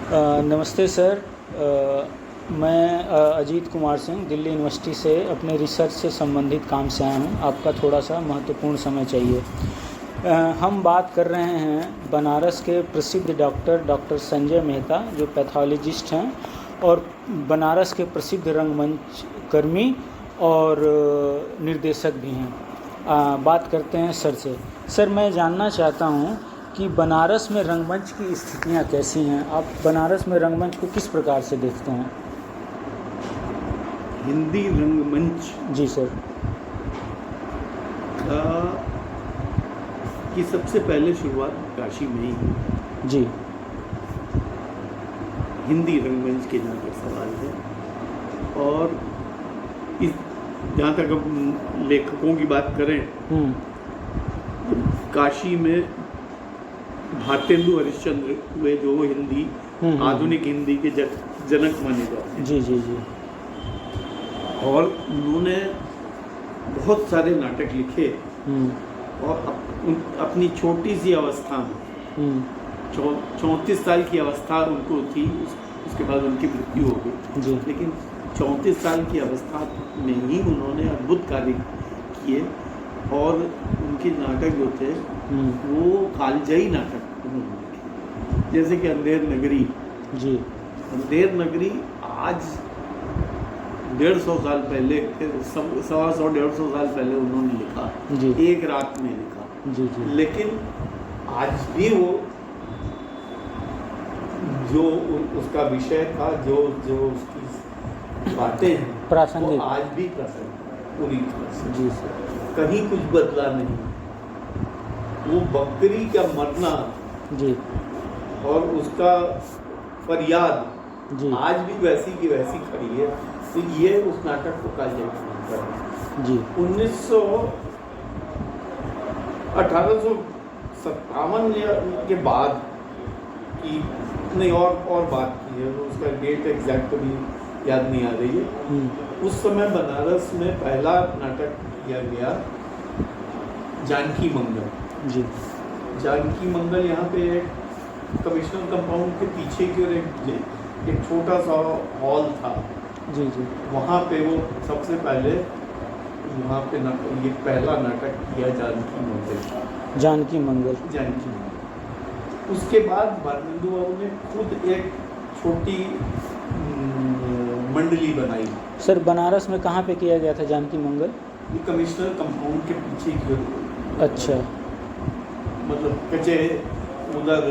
नमस्ते सर। मैं अजीत कुमार सिंह दिल्ली यूनिवर्सिटी से अपने रिसर्च से संबंधित काम से आया हूँ। आपका थोड़ा सा महत्वपूर्ण समय चाहिए। हम बात कर रहे हैं बनारस के प्रसिद्ध डॉक्टर संजय मेहता, जो पैथोलॉजिस्ट हैं और बनारस के प्रसिद्ध रंगमंच कर्मी और निर्देशक भी हैं। बात करते हैं सर से। सर, मैं जानना चाहता हूँ कि बनारस में रंगमंच की स्थितियाँ कैसी हैं। आप बनारस में रंगमंच को किस प्रकार से देखते हैं? हिंदी रंगमंच जी सर। की सबसे पहले शुरुआत काशी में ही हुई। जी। हिंदी रंगमंच के जहाँ तक सवाल है, और इस जहाँ तक अब लेखकों की बात करें, काशी में भारतेंदु हरिश्चंद्र हुए, जो हिंदी आधुनिक हिंदी के जनक माने जाते हैं। जी जी जी। और उन्होंने बहुत सारे नाटक लिखे और अपनी छोटी सी अवस्था में 34 साल की अवस्था उनको थी, उसके बाद उनकी मृत्यु हो गई। लेकिन 34 साल की अवस्था में ही उन्होंने अद्भुत कार्य किए, और उनके नाटक जो थे वो कालजयी नाटक उन्होंने लिखे, जैसे कि अंधेर नगरी। जी। अंधेर नगरी आज 150 साल पहले, 125-150 साल पहले उन्होंने लिखा। जी। एक रात में लिखा। जी जी। लेकिन आज भी वो जो उसका विषय था, जो उसकी बातें हैं, प्रासंगिक, आज भी प्रासंगिक पूरी तरह से। जी सर। कहीं कुछ बदला नहीं। वो बकरी का मरना जी और उसका फरियाद जी आज भी वैसी की वैसी खड़ी है। तो ये उस नाटक को कालजयी बनाता है। जी। 1857 के बाद की नहीं, और बात की है, उसका डेट एग्जैक्ट अभी याद नहीं आ रही है। उस समय बनारस में पहला नाटक किया गया जानकी मंगल। जी। जानकी मंगल यहाँ पे एक कमिश्नर कंपाउंड के पीछे की ओर एक छोटा सा हॉल था। जी जी। वहाँ पे वो सबसे पहले वहाँ पे ये पहला नाटक किया जानकी मंगल। जानकी मंगल। जानकी मंगल। उसके बाद भारतेंदु बाबू ने खुद एक छोटी मंडली बनाई। सर, बनारस में कहाँ पे किया गया था जानकी मंगल? ये कमिश्नर कंपाउंड के पीछे की ओर। अच्छा। मतलब कचे उधर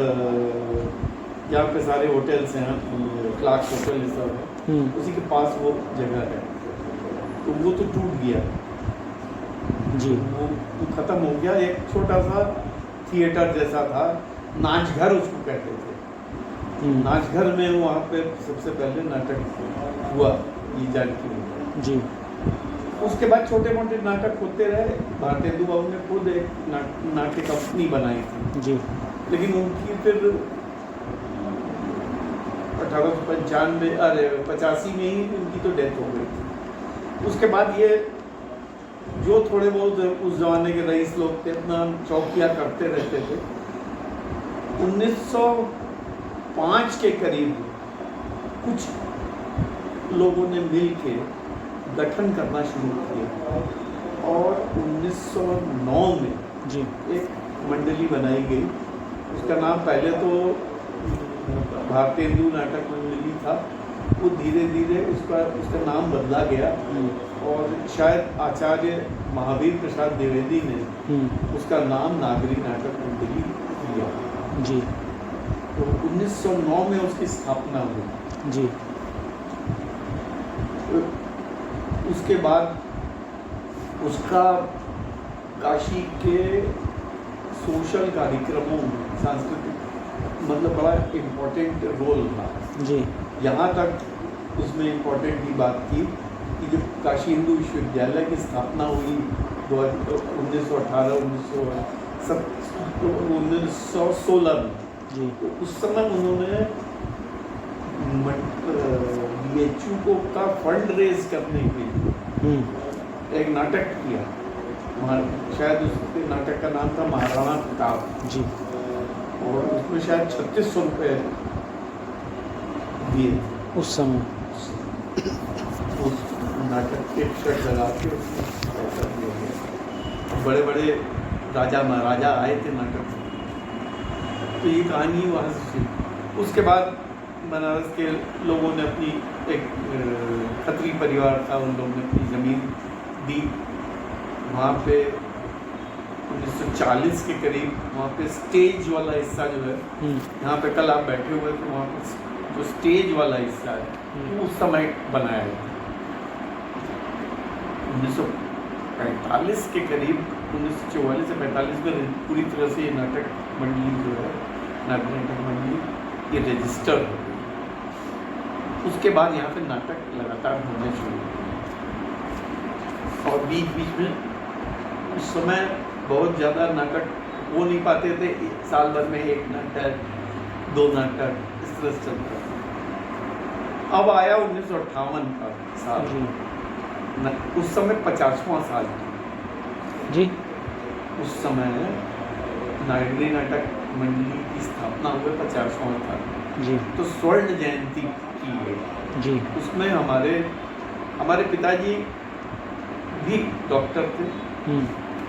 यहाँ पे सारे होटल्स हैं, क्लार्क होटल ये सब है, उसी के पास वो जगह है। तो वो तो टूट गया जी। वो खत्म हो गया। एक छोटा सा थिएटर जैसा था, नाच घर उसको कहते थे। नाच घर में वहाँ पे सबसे पहले नाटक हुआ, ये जानकी मंगल। जी। उसके बाद छोटे मोटे नाटक होते रहे। भारतेंदु बाबू ने खुद एक नाट्य कंपनी बनाई थी। जी। लेकिन उनकी फिर 85 में ही उनकी तो डेथ हो गई थी। उसके बाद ये जो थोड़े बहुत उस जमाने के रईस लोग थे, अपना चौकिया करते रहते थे। 1905 के करीब कुछ लोगों ने मिल के गठन करना शुरू किया, और 1909 में जी एक मंडली बनाई गई। उसका नाम पहले तो भारतेंदु नाटक मंडली था। वो धीरे धीरे उसका नाम बदला गया, और शायद आचार्य महावीर प्रसाद द्विवेदी ने उसका नाम नागरी नाटक मंडली दिया। जी। तो 1909 में उसकी स्थापना हुई। जी। उसके बाद उसका काशी के सोशल कार्यक्रमों में सांस्कृतिक मतलब बड़ा इम्पोर्टेंट रोल था। जी। यहाँ तक उसमें इम्पोर्टेंट ही बात थी कि जब काशी हिंदू विश्वविद्यालय की स्थापना हुई 1916 में, जी, तो उस समय उन्होंने BHU को का फंड रेज करने के लिए एक नाटक किया। शायद उस नाटक का नाम था महाराणा प्रताप। जी। और उसमें शायद 3600 रुपये दिए उस समय। उस नाटक के टिकट लगा के उसमें पैसा दिया गया। बड़े बड़े राजा महाराजा आए थे नाटक में, तो ये कहानी वहाँ से। उसके बाद बनारस के लोगों ने अपनी एक खत्री परिवार था, उन लोगों ने अपनी ज़मीन दी वहाँ पे 1940 के करीब। वहाँ पे स्टेज वाला हिस्सा जो है, यहाँ पे कल आप बैठे हुए तो वहाँ पे जो स्टेज वाला हिस्सा है वो उस समय बनाया गया। 1945 के करीब, 1944 से 45 में पूरी तरह से ये नाटक मंडली जो है, नाटक मंडली ये रजिस्टर हो गई। उसके बाद यहाँ पे नाटक लगातार होने शुरू हुए और बीच बीच में उस समय बहुत ज़्यादा नाटक हो नहीं पाते थे, साल भर में एक नाटक, दो नाटक, इस तरह से चलता था। अब आया 1958 का साल, उस समय 50वां साल जी। उस समय नागरी नाटक मंडली की स्थापना हुए 50वां साल जी। तो स्वर्ण जयंती की गई जी। उसमें हमारे पिताजी भी डॉक्टर थे,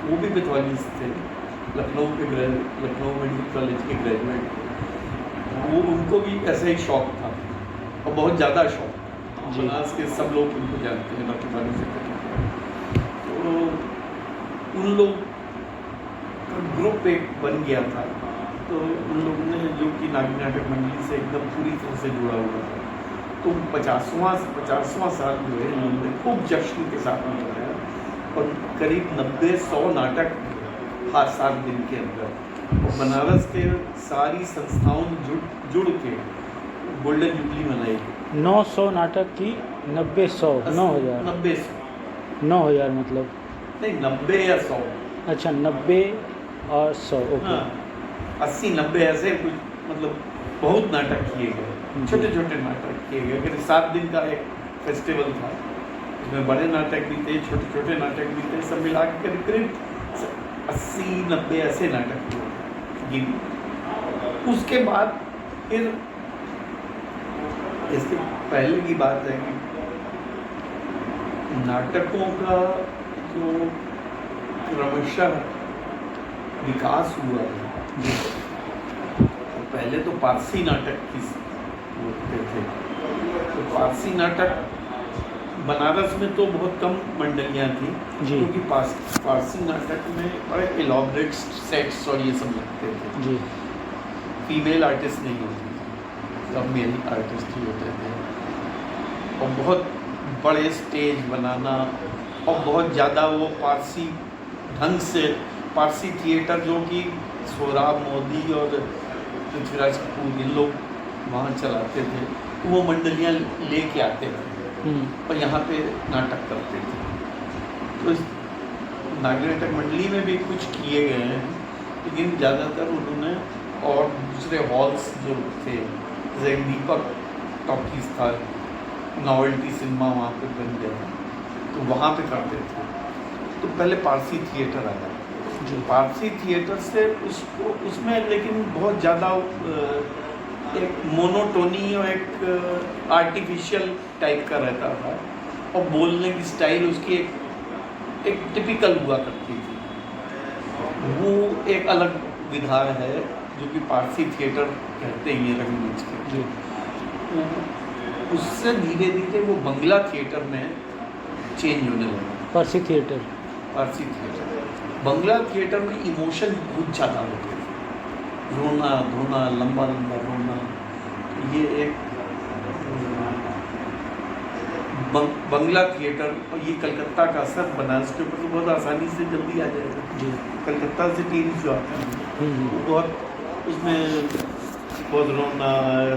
वो भी पैथोलॉजिस्ट थे, लखनऊ मेडिकल कॉलेज के ग्रेजुएट थे। वो उनको भी ऐसा ही शौक था और बहुत ज़्यादा शौक था। बनारस के सब लोग उनको जानते हैं, डॉक्टर बालू से। तो उन लोग का ग्रुप एक बन गया था, तो उन लोगों ने जो कि नागरी नाटक मंडली से एकदम पूरी तरह से जुड़ा हुआ था। तो 50वां साल जो है उन्होंने खूब जश्न के साथ मनाया और करीब 90-100 नाटक हर 7 दिन के अंदर बनारस के सारी संस्थाओं ने जुड़ के गोल्डन जुबली मनाई। 900 नाटक की 90-100 9,000 9,000 मतलब नहीं 90 या 100। अच्छा 90 और 100 ओके। 80-90 ऐसे कुछ, मतलब बहुत नाटक किए गए, छोटे छोटे नाटक किए गए। करीब 7 दिन का एक फेस्टिवल था, इसमें बड़े नाटक भी थे, छोटे छोटे नाटक भी थे, सब मिला के करीब 80-90 ऐसे नाटक हुए। उसके बाद फिर इसके पहले की बात है कि नाटकों का जो क्रमशः विकास हुआ है, तो पहले तो पारसी नाटक की होते थे। तो पारसी नाटक बनारस में तो बहुत कम मंडलियाँ थी, क्योंकि पारसी नाटक में बड़े एलॉबरेट सेट्स और ये सब लगते थे जी। फीमेल आर्टिस्ट नहीं होती थी, सब मेल आर्टिस्ट ही होते थे। और बहुत बड़े स्टेज बनाना और बहुत ज़्यादा वो पारसी ढंग से, पारसी थिएटर जो कि सोहराब मोदी और पृथ्वीराज कपूर इन लोग वहाँ चलाते थे, तो वो मंडलियाँ लेके आते थे और यहाँ पे नाटक करते थे। तो इस नागरी नाटक मंडली में भी कुछ किए गए हैं, लेकिन ज़्यादातर उन्होंने और दूसरे हॉल्स जो थे, जैसे दीपक टॉकीज था, नॉवेल्टी सिनेमा वहाँ पे बन गया था, तो वहाँ पे करते थे। तो पहले पारसी थिएटर आया, जो पारसी थिएटर से उसको उसमें लेकिन बहुत ज़्यादा एक मोनोटोनी और एक आर्टिफिशियल टाइप का रहता था, और बोलने की स्टाइल उसकी एक टिपिकल हुआ करती थी। वो एक अलग विधा है जो कि पारसी थिएटर कहते हैं, ये रंगमंच के। उससे धीरे धीरे वो बंगला थिएटर में चेंज होने लगा। पारसी थिएटर बंगला थिएटर में इमोशन बहुत ज़्यादा होते थे, रोना धोना, लंबा लंबा रोना। ये एक बंगला थिएटर, और ये कलकत्ता का असर बनारस के ऊपर तो बहुत आसानी से जल्दी आ जाएगा जी। कलकत्ता से टीवी जो आता है वो बहुत, उसमें बहुत रोना,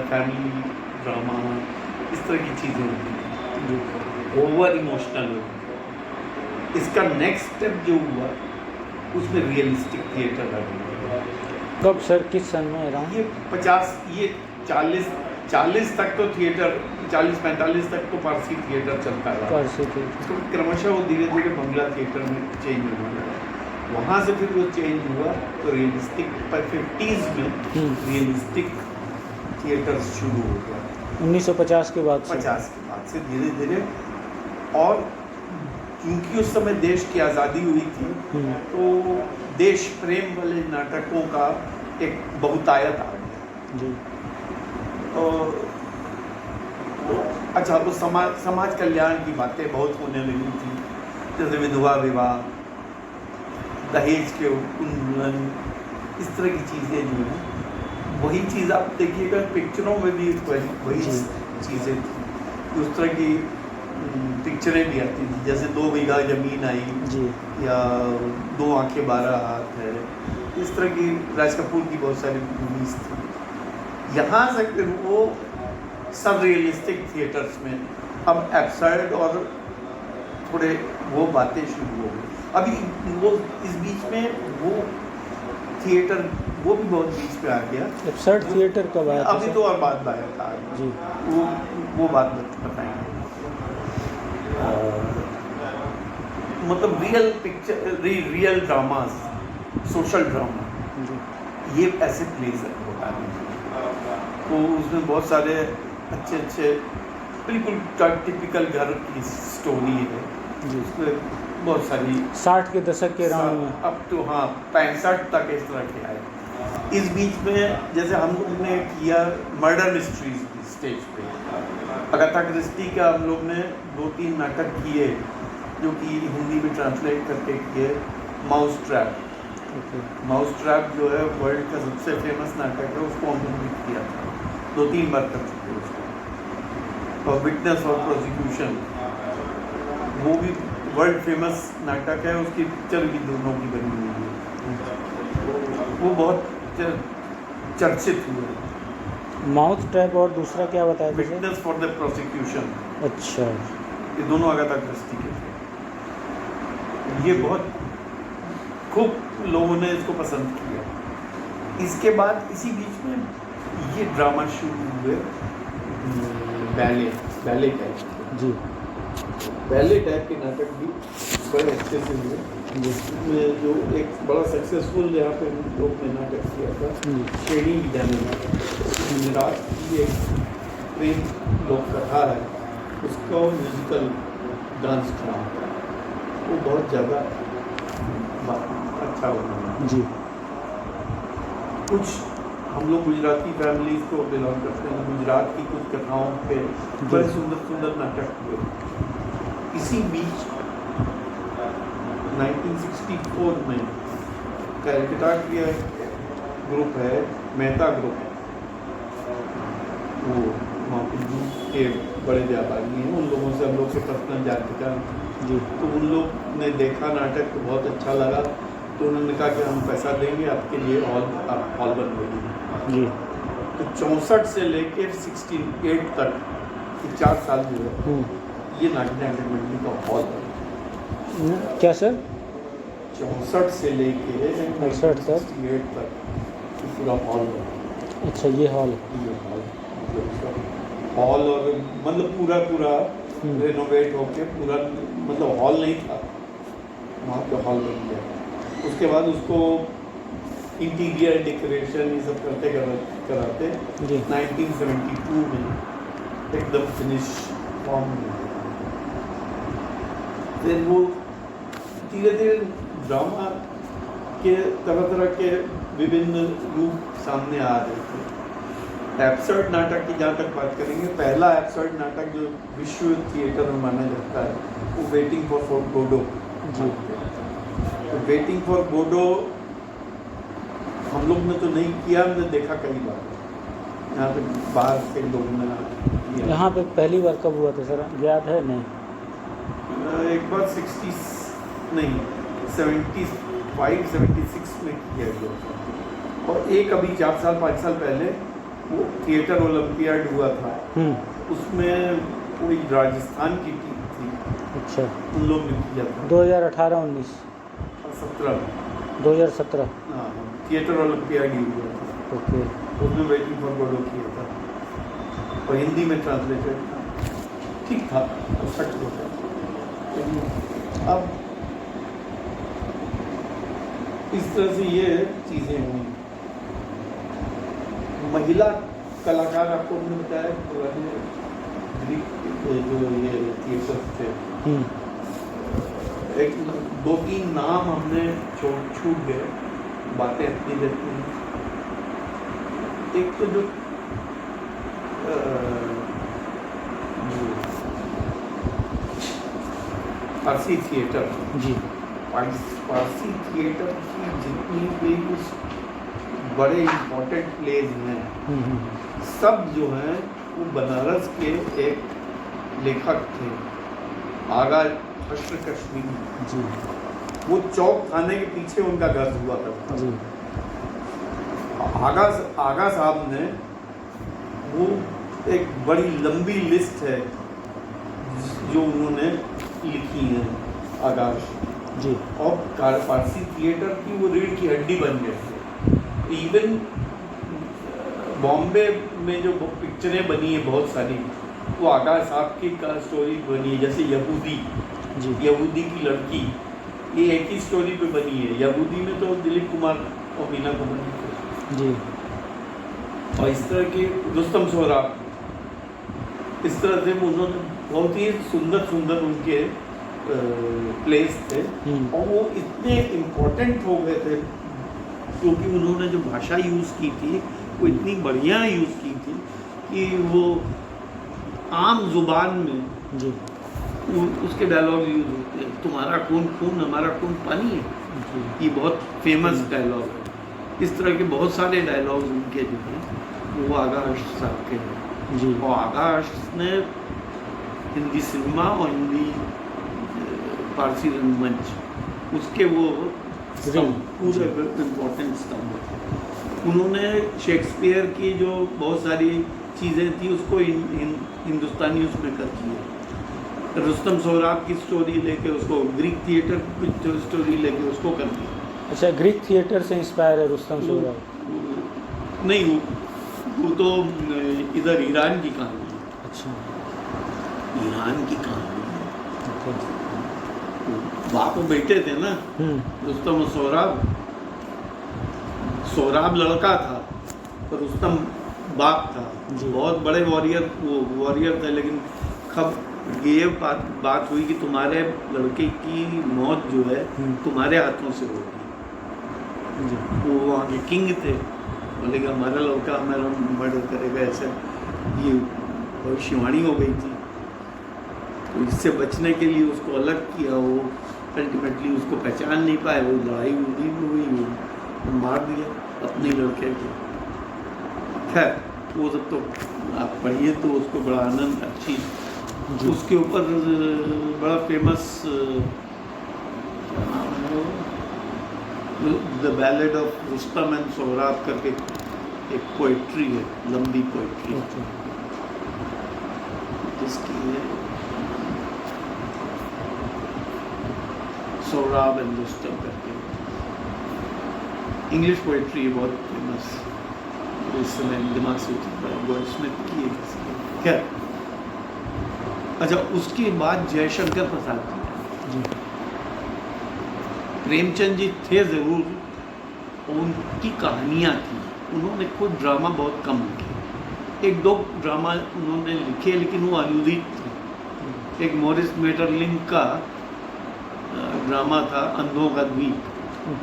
फैमिली ड्रामा, इस तरह की चीज़ें होती हैं, ओवर इमोशनल होती है। इसका नेक्स्ट स्टेप जो हुआ उसमें रियलिस्टिक थिएटर आ गया। कब सर, किस सन में रहा? ये 40 तक तो थिएटर, 40-45 तक तो पारसी थिएटर चलता रहा। पारसी थिएटर तो क्रमशः वो धीरे धीरे बंगला थिएटर में चेंज होने लगा। वहाँ से फिर वो चेंज हुआ तो रियलिस्टिक, पर 50s में रियलिस्टिक थिएटर शुरू हो गया 1950 के बाद से। 50 के बाद से धीरे धीरे। और क्योंकि उस समय देश की आज़ादी हुई थी तो देश प्रेम वाले नाटकों का एक बहुतायत आ गया जी। अच्छा, तो समाज कल्याण की बातें बहुत होने लगी थी, जैसे विधवा विवाह, दहेज के उन्मूलन, इस तरह की चीज़ें जो हैं वही चीज़ आप देखिएगा पिक्चरों में भी वही चीज़ें थी। उस तरह की पिक्चरें भी आती थी, जैसे 2 बीघा जमीन आई जी। या 2 आंखें 12 हाथ है, इस तरह की राज कपूर की बहुत सारी मूवीज़ थी। यहाँ से फिर वो सब रियलिस्टिक थिएटर्स में अब एब्सर्ड और थोड़े वो बातें शुरू हो गई। अभी वो इस बीच में वो थिएटर वो भी बहुत बीच पे आ गया। एब्सर्ड थिएटर कब आया था? अभी तो और बात आया जी। वो बात बताएंगे। मतलब real picture, real dramas, social drama, ये ऐसे प्लेस होता है। तो उसमें बहुत सारे अच्छे अच्छे बिल्कुल टिपिकल घर की स्टोरी है जी। उसमें बहुत सारी 60 के दशक के राउंड में अब तो 65 तक इस तरह के आए। इस बीच में जैसे हम लोग ने किया मर्डर मिस्ट्रीज स्टेज पे, अगाथा क्रिस्टी का हम लोग ने 2-3 नाटक किए जो कि हिंदी में ट्रांसलेट करके किए। माउस ट्रैप, माउस ट्रैप जो है वर्ल्ड का सबसे फेमस नाटक है, उसको हम लोग ने किया था, 2-3 बार कर चुके उसको। और विटनेस और प्रोसिक्यूशन, वो भी वर्ल्ड फेमस नाटक है, उसकी पिक्चर भी दोनों की बनी हुई है, वो बहुत चर्चित हुए। माउथ ट्रैप और दूसरा क्या बताया? Witness for the prosecution. अच्छा। ये दोनों अगाथा क्रिस्टी के थे। ये बहुत खूब लोगों ने इसको पसंद किया। इसके बाद इसी बीच में ये ड्रामा शुरू हुए बैले टाइप जी। बैले टाइप के नाटक भी बड़े अच्छे से हुए, जिसमें जो एक बड़ा सक्सेसफुल यहाँ पे लोग ने नाटक किया था शेडी विद्यालय नाटक, गुजरात की एक प्रेम लोक कथा है, उसका म्यूजिकल डांस ड्रामा, वो बहुत ज़्यादा अच्छा बना जी। कुछ हम लोग गुजराती फैमिलीज को बिलोंग करते हैं, गुजरात की कुछ कथाओं पे बड़े सुंदर सुंदर नाटक हुए। इसी बीच 1964 में कैलकाटा की ग्रुप है, मेहता ग्रुप, वो वहाँ के बड़े व्यापारी हैं, उन लोगों से हम लोग से पर्सनल जान पहचान जी। तो उन लोग ने देखा नाटक तो बहुत अच्छा लगा, तो उन्होंने कहा कि हम पैसा देंगे आपके लिए, हॉल बनवाइए जी। तो 64 से लेके 68 तक 4 साल जो है ये नाटक मंडली का हॉल बना। क्या सर? 64 से लेके 68 तक पूरा हॉल बना। अच्छा, ये हॉल और मतलब पूरा रेनोवेट होके पूरा, मतलब हॉल नहीं था वहाँ पे, हॉल बन गया। उसके बाद उसको इंटीरियर डेकोरेशन ये सब करते कराते 1972 में एकदम फिनिश फॉर्म में। फिर वो धीरे धीरे ड्रामा के तरह के विभिन्न रूप सामने आ रहे थे। एब्सर्ड नाटक की जहाँ तक बात करेंगे, पहला एब्सर्ड नाटक जो विश्व थिएटर में माना जाता है वो वेटिंग फॉर गोडो जी। तो वेटिंग फॉर गोडो हम लोग ने तो नहीं किया, हमने देखा कई बार, यहाँ पे बाहर से लोगों ने किया। यहाँ पे पहली बार कब हुआ था सर, याद है? नहीं, एक बार 75-76 में किया गया, और एक अभी 4-5 साल पहले वो थिएटर ओलंपियाड हुआ था, उसमें कोई राजस्थान की टीम थी। अच्छा। उन लोग ने किया था 2018-19 2017 हाँ, थिएटर ओलंपियाड ही हुआ था। ओके। उसमें वेटिंग फॉर गोडो किया था और हिंदी में ट्रांसलेटेड था, ठीक था, परफेक्ट होता। अब इस तरह से ये चीज़ें हुई। महिला कलाकार आपको मिलता है पुराने ग्रीक जो ये थिएटर थे, एक 2-3 नाम हमने छूट गए, बातें अपनी रहती हैं। एक तो जो फारसी थिएटर जी फारसी थिएटर की जितनी भी कुछ बड़े इम्पोर्टेंट प्लेज हैं, सब जो हैं वो बनारस के एक लेखक थे, आगा हश्र कश्मीरी जी। वो चौक थाने के पीछे उनका घर हुआ करता जी। आगा साहब ने वो एक बड़ी लंबी लिस्ट है जो उन्होंने लिखी है आगाश जी। और फारसी थिएटर की वो रीढ़ की हड्डी बन गए थे। इवन बॉम्बे में जो पिक्चरें बनी है बहुत सारी, वो आगा साहब की स्टोरी बनी है, जैसे यहूदी की लड़की, ये एक ही स्टोरी पे बनी है। यहूदी में तो दिलीप कुमार और मीना कुमार जी। और इस तरह के रुस्तम सोहराब, इस तरह से उन्होंने बहुत ही सुंदर सुंदर उनके प्लेस थे, और वो इतने इम्पोर्टेंट हो गए थे क्योंकि उन्होंने जो भाषा यूज़ की थी वो इतनी बढ़िया यूज़ की थी कि वो आम जुबान में जी। उसके डायलॉग यूज होते हैं। तुम्हारा खून खून हमारा खून पानी है, ये बहुत फेमस डायलॉग है। इस तरह के बहुत सारे डायलॉग उनके जो हैं वो आगाश साहब के हैं जी। और आगाश ने हिंदी सिनेमा और हिंदी फारसी रंगमंच उसके वो पूरे इम्पोर्टेंट स्तंभ थे। उन्होंने शेक्सपियर की जो बहुत सारी चीज़ें थी उसको हिंदुस्तानी उसमें कर दिया। रुस्तम सोहराब की स्टोरी लेके उसको ग्रीक थिएटर की स्टोरी लेके उसको कर दिया। अच्छा, ग्रीक थिएटर से इंस्पायर है रुस्तम सोहराब? नहीं, वो तो इधर ईरान की कहानी है। अच्छा, ईरान की कहानी है। बाप बेटे थे ना, रुस्तम और सोहराब। सोहराब लड़का था और रुस्तम बाप था। बहुत बड़े वॉरियर थे, लेकिन कब ये बात हुई कि तुम्हारे लड़के की मौत जो है तुम्हारे हाथों से होगी। वो वहाँ के किंग थे, बोले कि हमारा लड़का हमारा मर्डर करेगा, ऐसे ये भविष्यवाणी हो गई थी। तो इससे बचने के लिए उसको अलग किया। वो अल्टीमेटली उसको पहचान नहीं पाए, वो लड़ाई हुई, वो मार दिया अपने लड़के को। खैर वो सब तो आप पढ़िए तो उसको बड़ा आनंद अच्छी। उसके ऊपर बड़ा famous the ballad of Rustam and Sohrab करके एक पोइट्री है, लंबी पोइट्री जिसकी है सोहराब एंड रुस्तम करके। इंग्लिश पोइट्री है, बहुत फेमस। इस समय दिमाग से गोल्डस्मिथ की है। खैर अच्छा, उसके बाद जयशंकर प्रसाद जी, प्रेमचंद जी थे ज़रूर, उनकी कहानियाँ थी। उन्होंने खुद ड्रामा बहुत कम लिखे, 1-2 ड्रामा उन्होंने लिखे, लेकिन वो अनुदित थे। एक मॉरिस मेटरलिंग का ड्रामा था अंधों का द्वीप,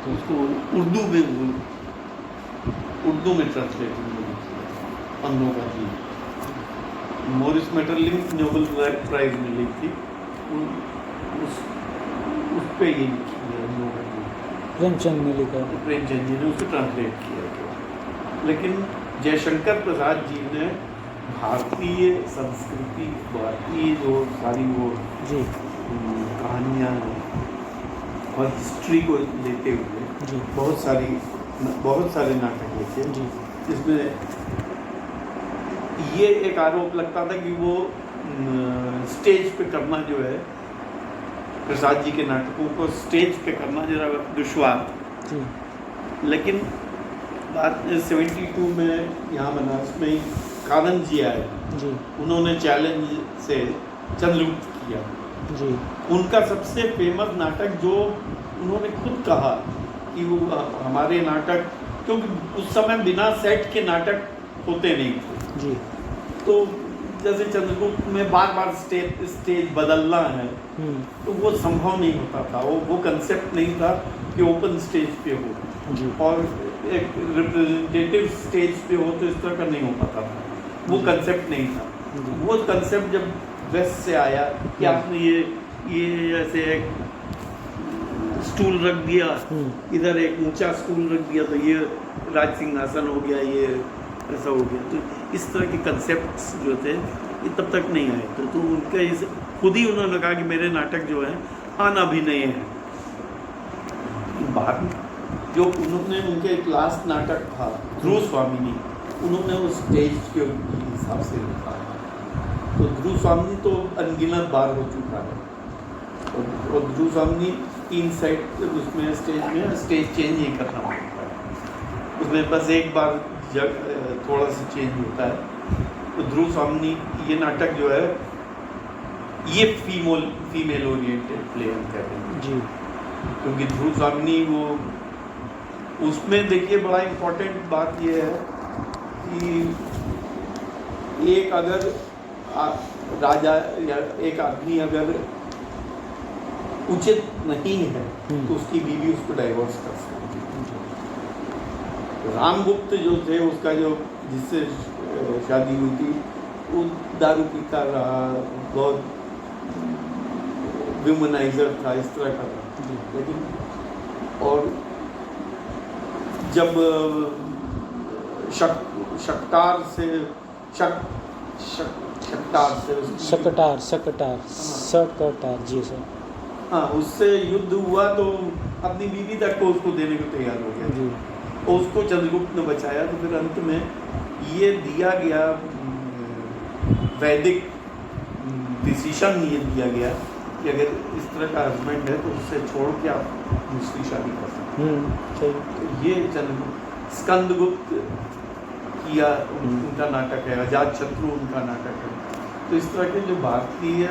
उसको उर्दू में ट्रांसलेट किया, अंधों का द्वीप। मॉरिस मेटरलिंग नोबेल प्राइज मिली थी, उस पे ये लिखी है अंधों का द्वीप। प्रेमचंद ने लिखा, प्रेमचंद जी ने उसको ट्रांसलेट किया। लेकिन जयशंकर प्रसाद जी ने भारतीय संस्कृति, भारतीय जो सारी वो जी कहानियाँ और हिस्ट्री को लेते हुए जी बहुत सारे नाटक लिखे, जिसमें ये एक आरोप लगता था कि वो स्टेज पे करना जो है, प्रसाद जी के नाटकों को स्टेज पे करना जरा दुश्वार। लेकिन बात 72 में यहाँ बनारस में कानन जी आए जी, उन्होंने चैलेंज से चंद्रगुप्त किया जी। उनका सबसे फेमस नाटक जो उन्होंने खुद कहा कि वो हमारे नाटक, क्योंकि उस समय बिना सेट के नाटक होते नहीं थे जी। तो जैसे चंद्रगुप्त में बार बार स्टेज बदलना है, तो वो संभव नहीं होता था, वो कंसेप्ट नहीं था कि ओपन स्टेज पे हो जी। और एक रिप्रेजेंटेटिव स्टेज पे हो, तो इस तरह का नहीं हो पाता था, वो कंसेप्ट नहीं था। वो कंसेप्ट जब वेस्ट से आया कि आपने ये ऐसे एक स्टूल रख दिया, इधर एक ऊंचा स्टूल रख दिया, तो ये राज सिंहासन हो गया, ये ऐसा हो गया, तो इस तरह के कंसेप्ट्स जो थे ये तब तक नहीं आए थे। तो उनका इस खुद ही उन्होंने कहा कि मेरे नाटक जो है अभिनय है। बाद में जो उन्होंने उनके एक लास्ट नाटक था ध्रुव स्वामिनी, उन्होंने उस स्टेज के हिसाब से लिखा है। तो ध्रुव स्वामिनी तो अनगिनत बार हो चुका है, और ध्रुव स्वामिनी 3 सेट उसमें स्टेज चेंज ही करना पड़ता है, उसमें बस एक बार थोड़ा सा चेंज होता है। तो ध्रुव स्वामिनी ये नाटक जो है ये फीमेल ओरिएंटेड प्ले हम कहते हैं जी, क्योंकि ध्रुव स्वामिनी वो उसमें देखिए बड़ा इम्पोर्टेंट बात ये है कि एक अगर राजा या एक आदमी अगर उचित नहीं है तो उसकी बीवी उसको डाइवोर्स कर सकती है। रामगुप्त जो थे, उसका जो जिससे शादी हुई थी, वो दारू पीता रहा, बहुत व्यूमनाइजर था, इस तरह का था। लेकिन और जब शकटार जी सर, हाँ, उससे युद्ध हुआ तो अपनी बीवी तक को उसको देने को तैयार हो गया जी। और उसको चंद्रगुप्त ने बचाया। तो फिर अंत में ये दिया गया वैदिक डिसीजन ये दिया गया कि अगर इस तरह का हस्बैंड है तो उससे छोड़ के आप दूसरी शादी कर सकते हैं। तो ये चंद्रगुप्त स्कंदगुप्त किया उनका नाटक है, अजातशत्रु उनका नाटक है। तो इस तरह के जो भारतीय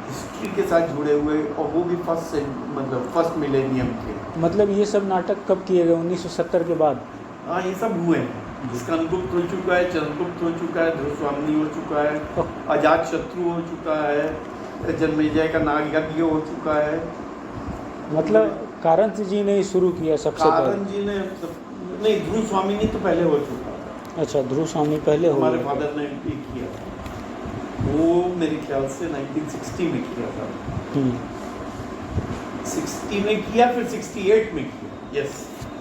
हिस्ट्री के साथ जुड़े हुए, और वो भी फर्स्ट मिलेनियम के। मतलब ये सब नाटक कब किए गए? 1970 के बाद? हाँ, ये सब हुए हैं। स्कंदगुप्त हो चुका है, चंद्रगुप्त हो चुका है, ध्रुव स्वामिनी हो चुका है, अजातशत्रु हो चुका है, जन्मेजय का नागयज्ञ हो चुका है। मतलब कारणजी जी ने शुरू किया सबसे पहले? कारणजी ने नहीं, ध्रुव स्वामिनी तो पहले हो चुका था। अच्छा, ध्रुव स्वामी पहले हो, हमारे फादर ने भी किया था, वो मेरे ख्याल से 1960 में किया था। 60 में किया, फिर 68 में किया। यस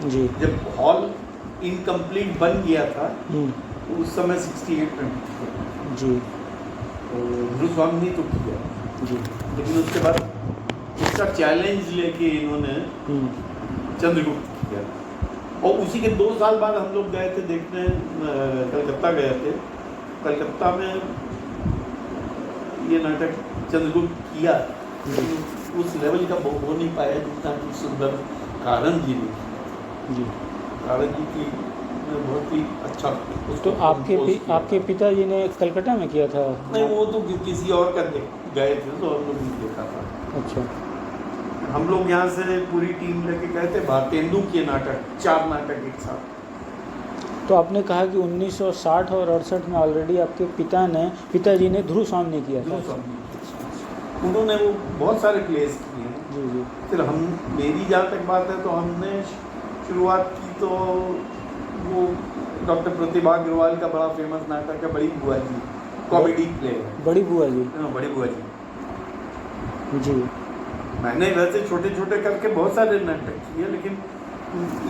जी। जब हॉल इनकम्प्लीट बन गया था तो उस समय 68 में किया जी। ध्रुव स्वामिनी तो किया जी, लेकिन उसके बाद इसका चैलेंज लेके इन्होंने चंद्रगुप्त किया। और उसी के 2 साल बाद हम लोग गए थे देखने, कलकत्ता गए थे। कलकत्ता में ये नाटक चंद्रगुप्त किया, उस लेवल का हो नहीं पाया जितना कि सुंदर कारणजी ने जी। कारणजी की बहुत ही अच्छा। तो आपके पिताजी ने कलकत्ता में किया था? नहीं, वो तो किसी और का गए थे, तो हम लोग नहीं देखा था। अच्छा, हम लोग यहाँ से पूरी टीम लेके गए थे, भारतेंदु के नाटक, 4 नाटक एक साथ। तो आपने कहा कि 1960 और 68 में ऑलरेडी आपके पिताजी ने ध्रुव स्वामिनी किया था? उन्होंने वो बहुत सारे प्लेस किए हैं जी जी। फिर मेरी जहाँ तक बात है तो हमने शुरुआत की तो वो डॉक्टर प्रतिभा अग्रवाल का बड़ा फेमस नाटक है बड़ी बुआ जी, कॉमेडी प्ले है। बड़ी बुआ जी? बड़ी बुआ जी जी। मैंने वैसे छोटे छोटे करके बहुत सारे नाटक किए, लेकिन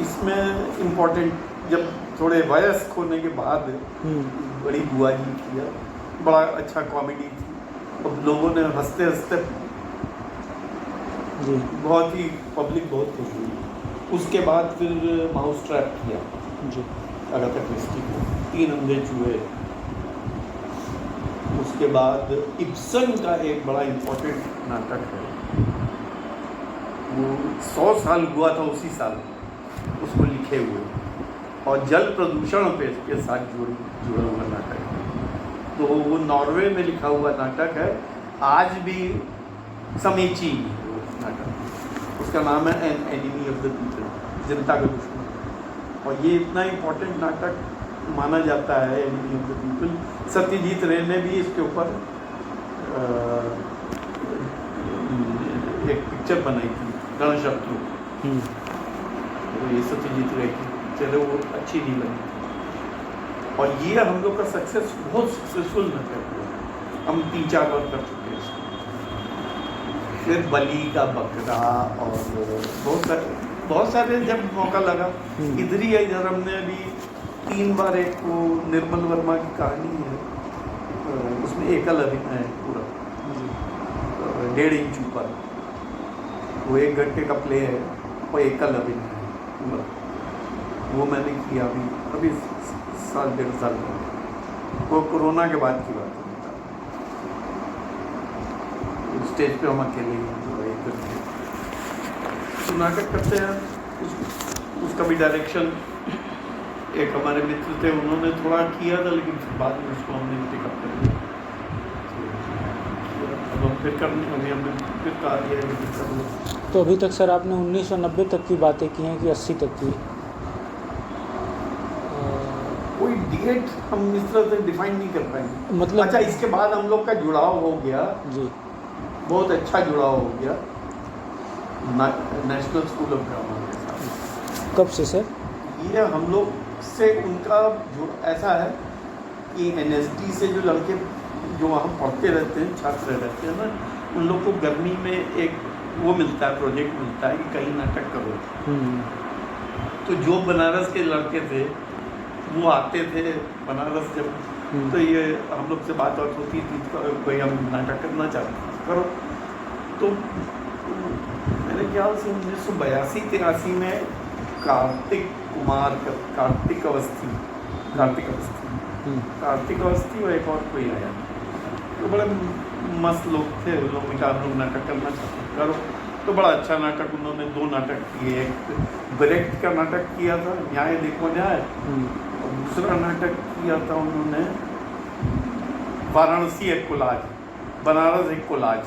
इसमें इम्पोर्टेंट जब थोड़े वयस्क होने के बाद बड़ी बुआ जी किया, बड़ा अच्छा कॉमेडी थी। अब लोगों ने हंसते हंसते जी, बहुत ही पब्लिक बहुत खुश हुई। उसके बाद फिर माउस ट्रैप किया जी, अगाथा क्रिस्टी को, 3 अंधे चूहे। उसके बाद इब्सन का एक बड़ा इम्पोर्टेंट नाटक है, वो 100 साल हुआ था उसी साल उसको लिखे हुए, और जल प्रदूषण पे के साथ जुड़ा हुआ नाटक है। तो वो नॉर्वे में लिखा हुआ नाटक है, आज भी समीची नाटक। उसका नाम है an enemy of the people, जनता का दुश्मन। और ये इतना इम्पोर्टेंट नाटक माना जाता है enemy of the people. Satyajit रे ने भी इसके ऊपर एक पिक्चर बनाई थी, रणशत्रु। तो ये सत्यजीत रे की पिक्चर है, वो अच्छी नहीं लगी। और ये हम लोग का सक्सेस, बहुत सक्सेसफुल नाटक हुआ, हम 3-4 बार कर चुके हैं इसको। फिर बली का बकरा और बहुत सारे जब मौका लगा, इधर ही इधर हमने अभी 3 बार, एक वो निर्मल वर्मा की कहानी है, उसमें एकल अभिनय है पूरा, 1.5 इंच ऊपर, वो 1 घंटे का प्ले है, वो एकल अभिनय है पूरा। वो मैंने किया अभी 1.5 साल पहले, वो कोरोना के बाद की बात है। स्टेज पे हम अकेले तो नाटक करते हैं, उसका भी डायरेक्शन एक हमारे मित्र थे, उन्होंने थोड़ा किया था, लेकिन फिर बाद में उसको हमने पिकअप कर लिया। अब हम फिर करने, अभी हमने फिर कहा दिया है कि कर लो। तो अभी तक सर आपने 1990 तक की बातें की हैं कि 80 तक की? कोई डेट हम इस तरह से डिफाइन नहीं कर पाएंगे। मतलब अच्छा, इसके बाद हम लोग का जुड़ाव हो गया जी, बहुत अच्छा जुड़ाव हो गया नेशनल स्कूल ऑफ ड्रामा के साथ। कब से सर? ये हम लोग से उनका ऐसा है कि NSD से जो लड़के जो वहाँ पढ़ते रहते हैं, छात्र रहते हैं ना, उन लोग को गर्मी में एक वो मिलता है, प्रोजेक्ट मिलता है कि कहीं नाटक करो। तो जो बनारस के लड़के थे वो आते थे बनारस जब, तो ये हम लोग से बात होती थी, भाई हम नाटक करना चाहते हैं, करो। तो मेरे ख्याल से 1982-83 में कार्तिक अवस्थी और एक और कोई आया, तो बड़े मस्त लोग थे, उन लोग ने कहा हम लोग नाटक करना चाहते हैं, करो। तो बड़ा अच्छा नाटक, उन्होंने 2 नाटक किए, एक ब्रेक्ट का नाटक किया था, न्याय देखो न्याय, और दूसरा नाटक किया था उन्होंने वाराणसी एक कोलाज, बनारस एक कोलाज।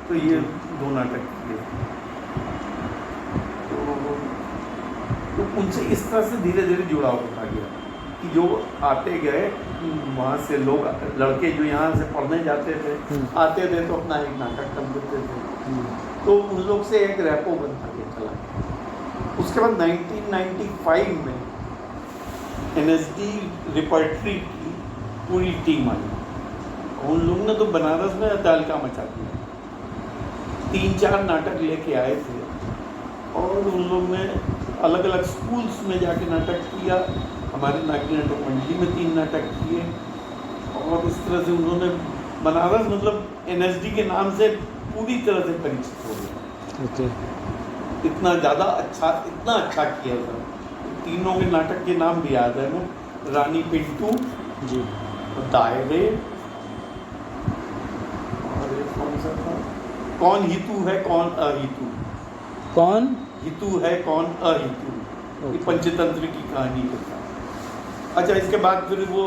तो ये 2 नाटक किए। तो उनसे इस तरह से धीरे धीरे जुड़ाव होता गया कि जो आते गए वहाँ से लोग, लड़के जो यहाँ से पढ़ने जाते थे, आते थे तो अपना एक नाटक कर देते थे, तो उन लोग से एक रैपो बनता गया चला। उसके बाद 1995 में NSD रिपर्टरी की पूरी टीम आई, उन लोगों ने तो बनारस में तहलका मचा दिया, 3-4 नाटक लेके आए थे, और उन लोग ने अलग अलग स्कूल्स में जाके नाटक किया। हमारे नाट्य नाटक मंडली में 3 नाटक किए, और इस तरह से उन्होंने बनारस मतलब NSD के नाम से पूरी तरह से परिचित हो गया। इतना अच्छा किया था। तीनों के नाटक के नाम भी याद है ना, रानी पिंटू जी, दायरे, और कौन सा था, कौन हितू है कौन अहितू, कौन हितू है कौन अहितू, ये पंचतंत्र की कहानी के था। अच्छा, इसके बाद फिर वो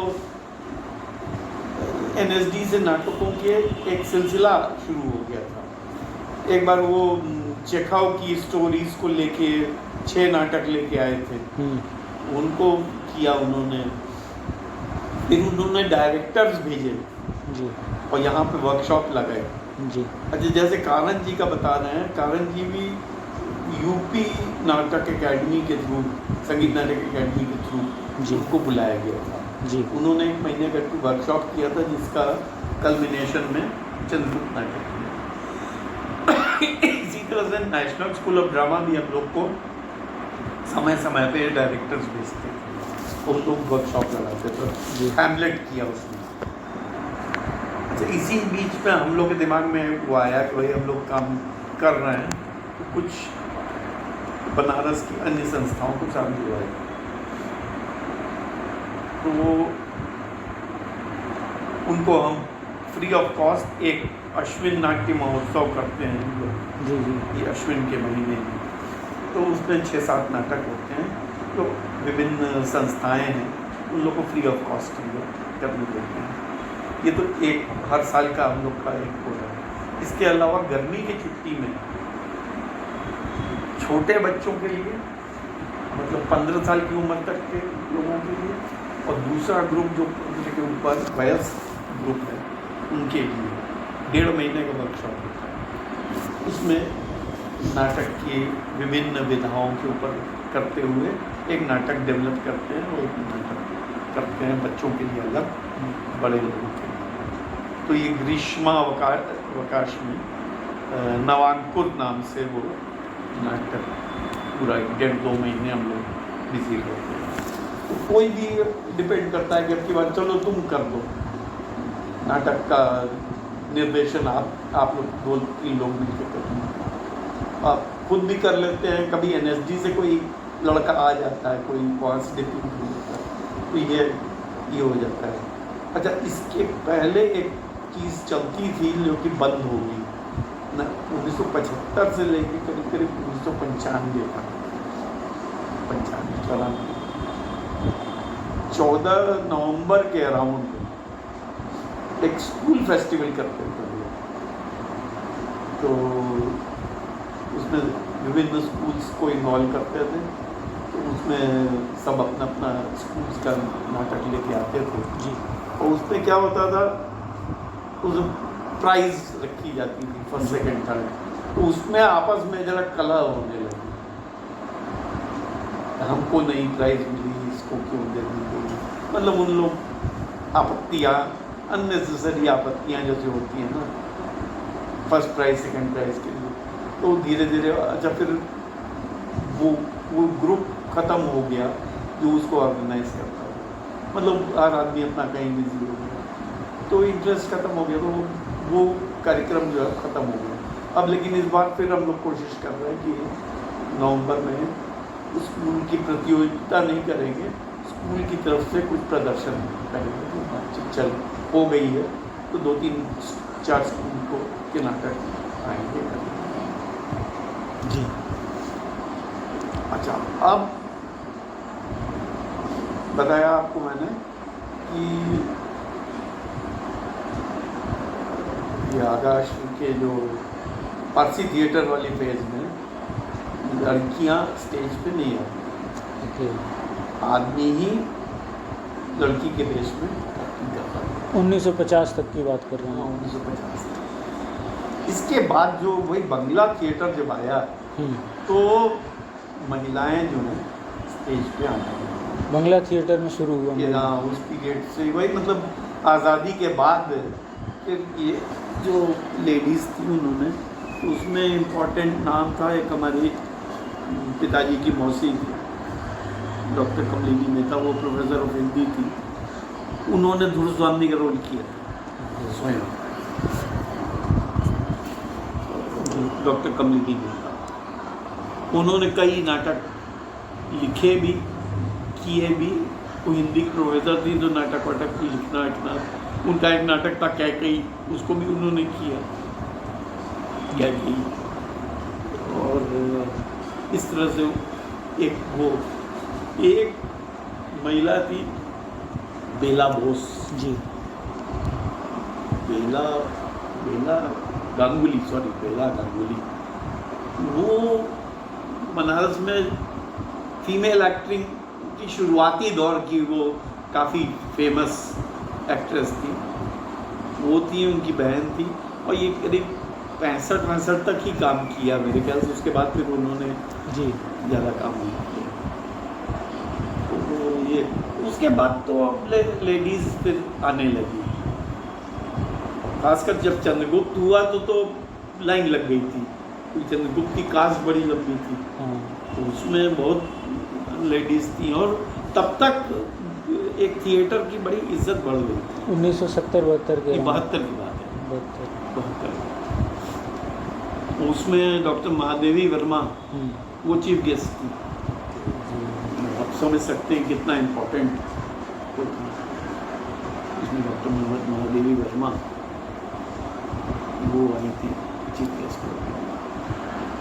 NSD से नाटकों के एक सिलसिला शुरू हो गया था। एक बार वो चेखाव की स्टोरीज को लेके 6 नाटक लेके आए थे, उनको किया उन्होंने। फिर उन्होंने डायरेक्टर्स भेजे जी, और यहाँ पे वर्कशॉप लगाए जी। अच्छा, जैसे कारण जी का बता रहे हैं, कारण जी भी यूपी नाटक एकेडमी के थ्रू, संगीत नाटक एकेडमी के थ्रू उनको बुलाया गया था जी। उन्होंने 1 महीने का वर्कशॉप किया था, जिसका कल्मिनेशन में चंद्रगुप्त नाटक किया। इसी तरह से नेशनल स्कूल ऑफ ड्रामा भी हम लोग को समय समय पे डायरेक्टर्स भेजते थे, उन लोग वर्कशॉप लगाते थे, हैमलेट किया उसमें। अच्छा, इसी बीच में हम लोग के दिमाग में वो आया कि भाई हम लोग काम कर रहे हैं, तो कुछ बनारस की अन्य संस्थाओं को शामिल हुआ है। तो उनको हम फ्री ऑफ कॉस्ट एक अश्विन नाट्य महोत्सव करते हैं जी जी, ये अश्विन के महीने में, तो उसमें 6-7 नाटक होते हैं, तो विभिन्न संस्थाएं हैं, उन लोग को फ्री ऑफ कॉस्ट करने देते हैं। ये तो एक हर साल का हम लोग का एक हो रहा है। इसके अलावा गर्मी की छुट्टी में छोटे बच्चों के लिए, मतलब 15 साल की उम्र तक के लोगों के लिए और दूसरा ग्रुप जो के ऊपर वयस्क ग्रुप है उनके लिए 1.5 महीने का वर्कशॉप होता है। उसमें नाटक की विभिन्न विधाओं के ऊपर करते हुए एक नाटक डेवलप करते हैं और एक नाटक करते हैं बच्चों के लिए अलग, बड़े लोगों के लिए। तो ये ग्रीष्मावकाश में नवांकुर नाम से वो नाटक पूरा 1.5-2 महीने हम लोग बिजी रहते हैं। तो कोई भी डिपेंड करता है कि अब की बार चलो तुम कर दो नाटक का निर्देशन, आप लोग 2-3 लोग मिलकर करेंगे। आप खुद भी कर लेते हैं, कभी NSD से कोई लड़का आ जाता है, कोई वहाँ से डिप्यूट हो जाता है, तो ये हो जाता है। अच्छा, इसके पहले एक चीज़ चलती थी जो कि बंद हो गई 1975 से लेकर करीब 1995 तक, 14 नवंबर के अराउंड एक स्कूल फेस्टिवल करते थे, तो उसमें विभिन्न स्कूल्स को इन्वॉल्व करते थे। तो उसमें सब अपना अपना स्कूल्स का नाटक लेके आते थे जी। और उसमें क्या होता था, उस प्राइज रखी जाती थी, फर्स्ट सेकंड थर्ड, तो उसमें आपस में जरा कलह होने लगी, हमको नई प्राइज मिली, इसको क्यों दे दी गई, मतलब उन लोग आपत्तियाँ, अननेसेसरी आपत्तियाँ जैसे होती हैं ना फर्स्ट प्राइज सेकंड प्राइज के लिए। तो धीरे धीरे अच्छा फिर वो ग्रुप ख़त्म हो गया जो उसको ऑर्गेनाइज करता था, मतलब हर आदमी अपना कहीं बिजी हो गया, तो इंटरेस्ट ख़त्म हो गया, तो वो कार्यक्रम जो है ख़त्म हो गया। अब लेकिन इस बार फिर हम लोग कोशिश कर रहे हैं कि नवंबर में स्कूल की प्रतियोगिता नहीं करेंगे, स्कूल की तरफ से कुछ प्रदर्शन करेंगे। तो बातचीत चल हो गई है, तो 2-3-4 स्कूल को के नाटक आएंगे जी। अच्छा, अब बताया आपको मैंने कि ये आकाश के जो पारसी थिएटर वाली फेज में लड़कियां स्टेज पे नहीं आती, आदमी ही लड़की के वेश में करता है। 1950 तक की बात कर रहे हैं। 1950 तक। इसके बाद जो वही बंगला थिएटर जब आया तो महिलाएं जो है स्टेज पे आना बंगला थिएटर में शुरू हुआ। हाँ, उस पीरियड से वही मतलब आज़ादी के बाद फिर ये जो लेडीज़ थी उन्होंने, उसमें इम्पोर्टेंट नाम था एक हमारी पिताजी की मौसी थी, डॉक्टर कमलिनी मेहता, वो प्रोफेसर ऑफ हिंदी थी, उन्होंने धुरस्वामी का रोल किया स्वयं, डॉक्टर कमलिनी मेहता। उन्होंने कई नाटक लिखे भी, किए भी, वो हिंदी की प्रोफेसर थी तो नाटक वाटक लिखना, उनका एक नाटक था कैकई, उसको भी उन्होंने किया कैकई। और इस तरह से एक महिला थी बेला बोस जी, बेला गांगुली, वो बनारस में फीमेल एक्टिंग की शुरुआती दौर की वो काफ़ी फेमस एक्ट्रेस थी, वो थी, उनकी बहन थी, और ये करीब 65 तक ही काम किया मेरे ख्याल से, उसके बाद फिर उन्होंने जी ज़्यादा काम नहीं किया। तो ये उसके बाद तो अब लेडीज़ फिर आने लगी, खासकर जब चंद्रगुप्त हुआ तो लाइन लग गई थी, क्योंकि चंद्रगुप्त की कास्ट बड़ी लंबी थी, तो उसमें बहुत लेडीज़ थी, और तब तक एक थिएटर की बड़ी इज्जत बढ़ गई थी। 1970-72 के 72 की बात है, 72। उसमें डॉक्टर महादेवी वर्मा वो चीफ गेस्ट थी, आप समझ सकते हैं कितना इम्पोर्टेंट वो था। इसमें डॉक्टर महादेवी वर्मा वो आई थी चीफ गेस्ट,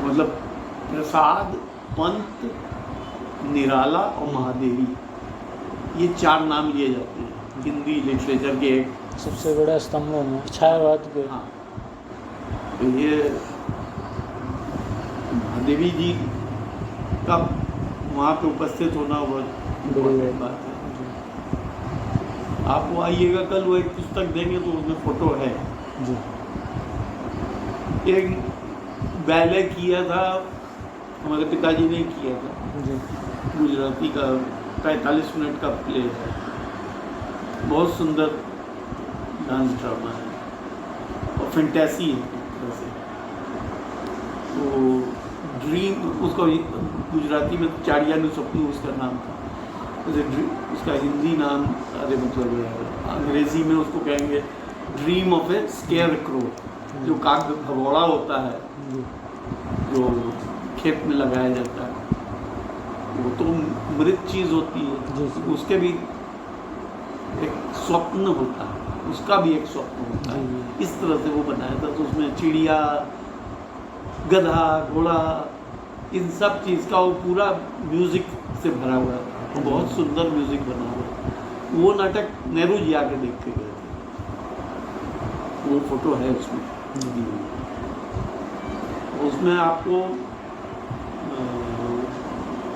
मतलब प्रसाद, पंत, निराला और महादेवी, ये 4 नाम लिए जाते हैं हिंदी लिटरेचर के एक सबसे बड़ा स्तंभों में, छायावाद के। हाँ, तो ये महादेवी जी का वहाँ पे उपस्थित होना बहुत बड़ी बात है। आप वो आइएगा कल, वो एक पुस्तक देंगे तो उसमें फ़ोटो है। जी। एक बैले किया था, हमारे पिताजी ने किया था जी। गुजराती का, 45 मिनट का प्ले है, बहुत सुंदर डांस ड्रामा है और फैंटेसी है एक तरह से। तो ड्रीम उसका गुजराती में चाड़ियानु सपनू उसका नाम था, जैसे उसका हिंदी नाम, अरे मतलब अंग्रेज़ी में उसको कहेंगे dream of A square crow, जो काग भगोड़ा होता है जो खेत में लगाया जाता है, वो तो मृत चीज़ होती है, उसके भी एक स्वप्न होता है, उसका भी एक स्वप्न होता है। इस तरह से वो बनाया था। तो उसमें चिड़िया, गधा, घोड़ा, इन सब चीज़ का वो पूरा म्यूज़िक से भरा हुआ था। वो बहुत सुंदर म्यूज़िक बना हुआ। वो नाटक नेहरू जी आके देख के गए थे, वो फोटो है उसमें। उसमें आपको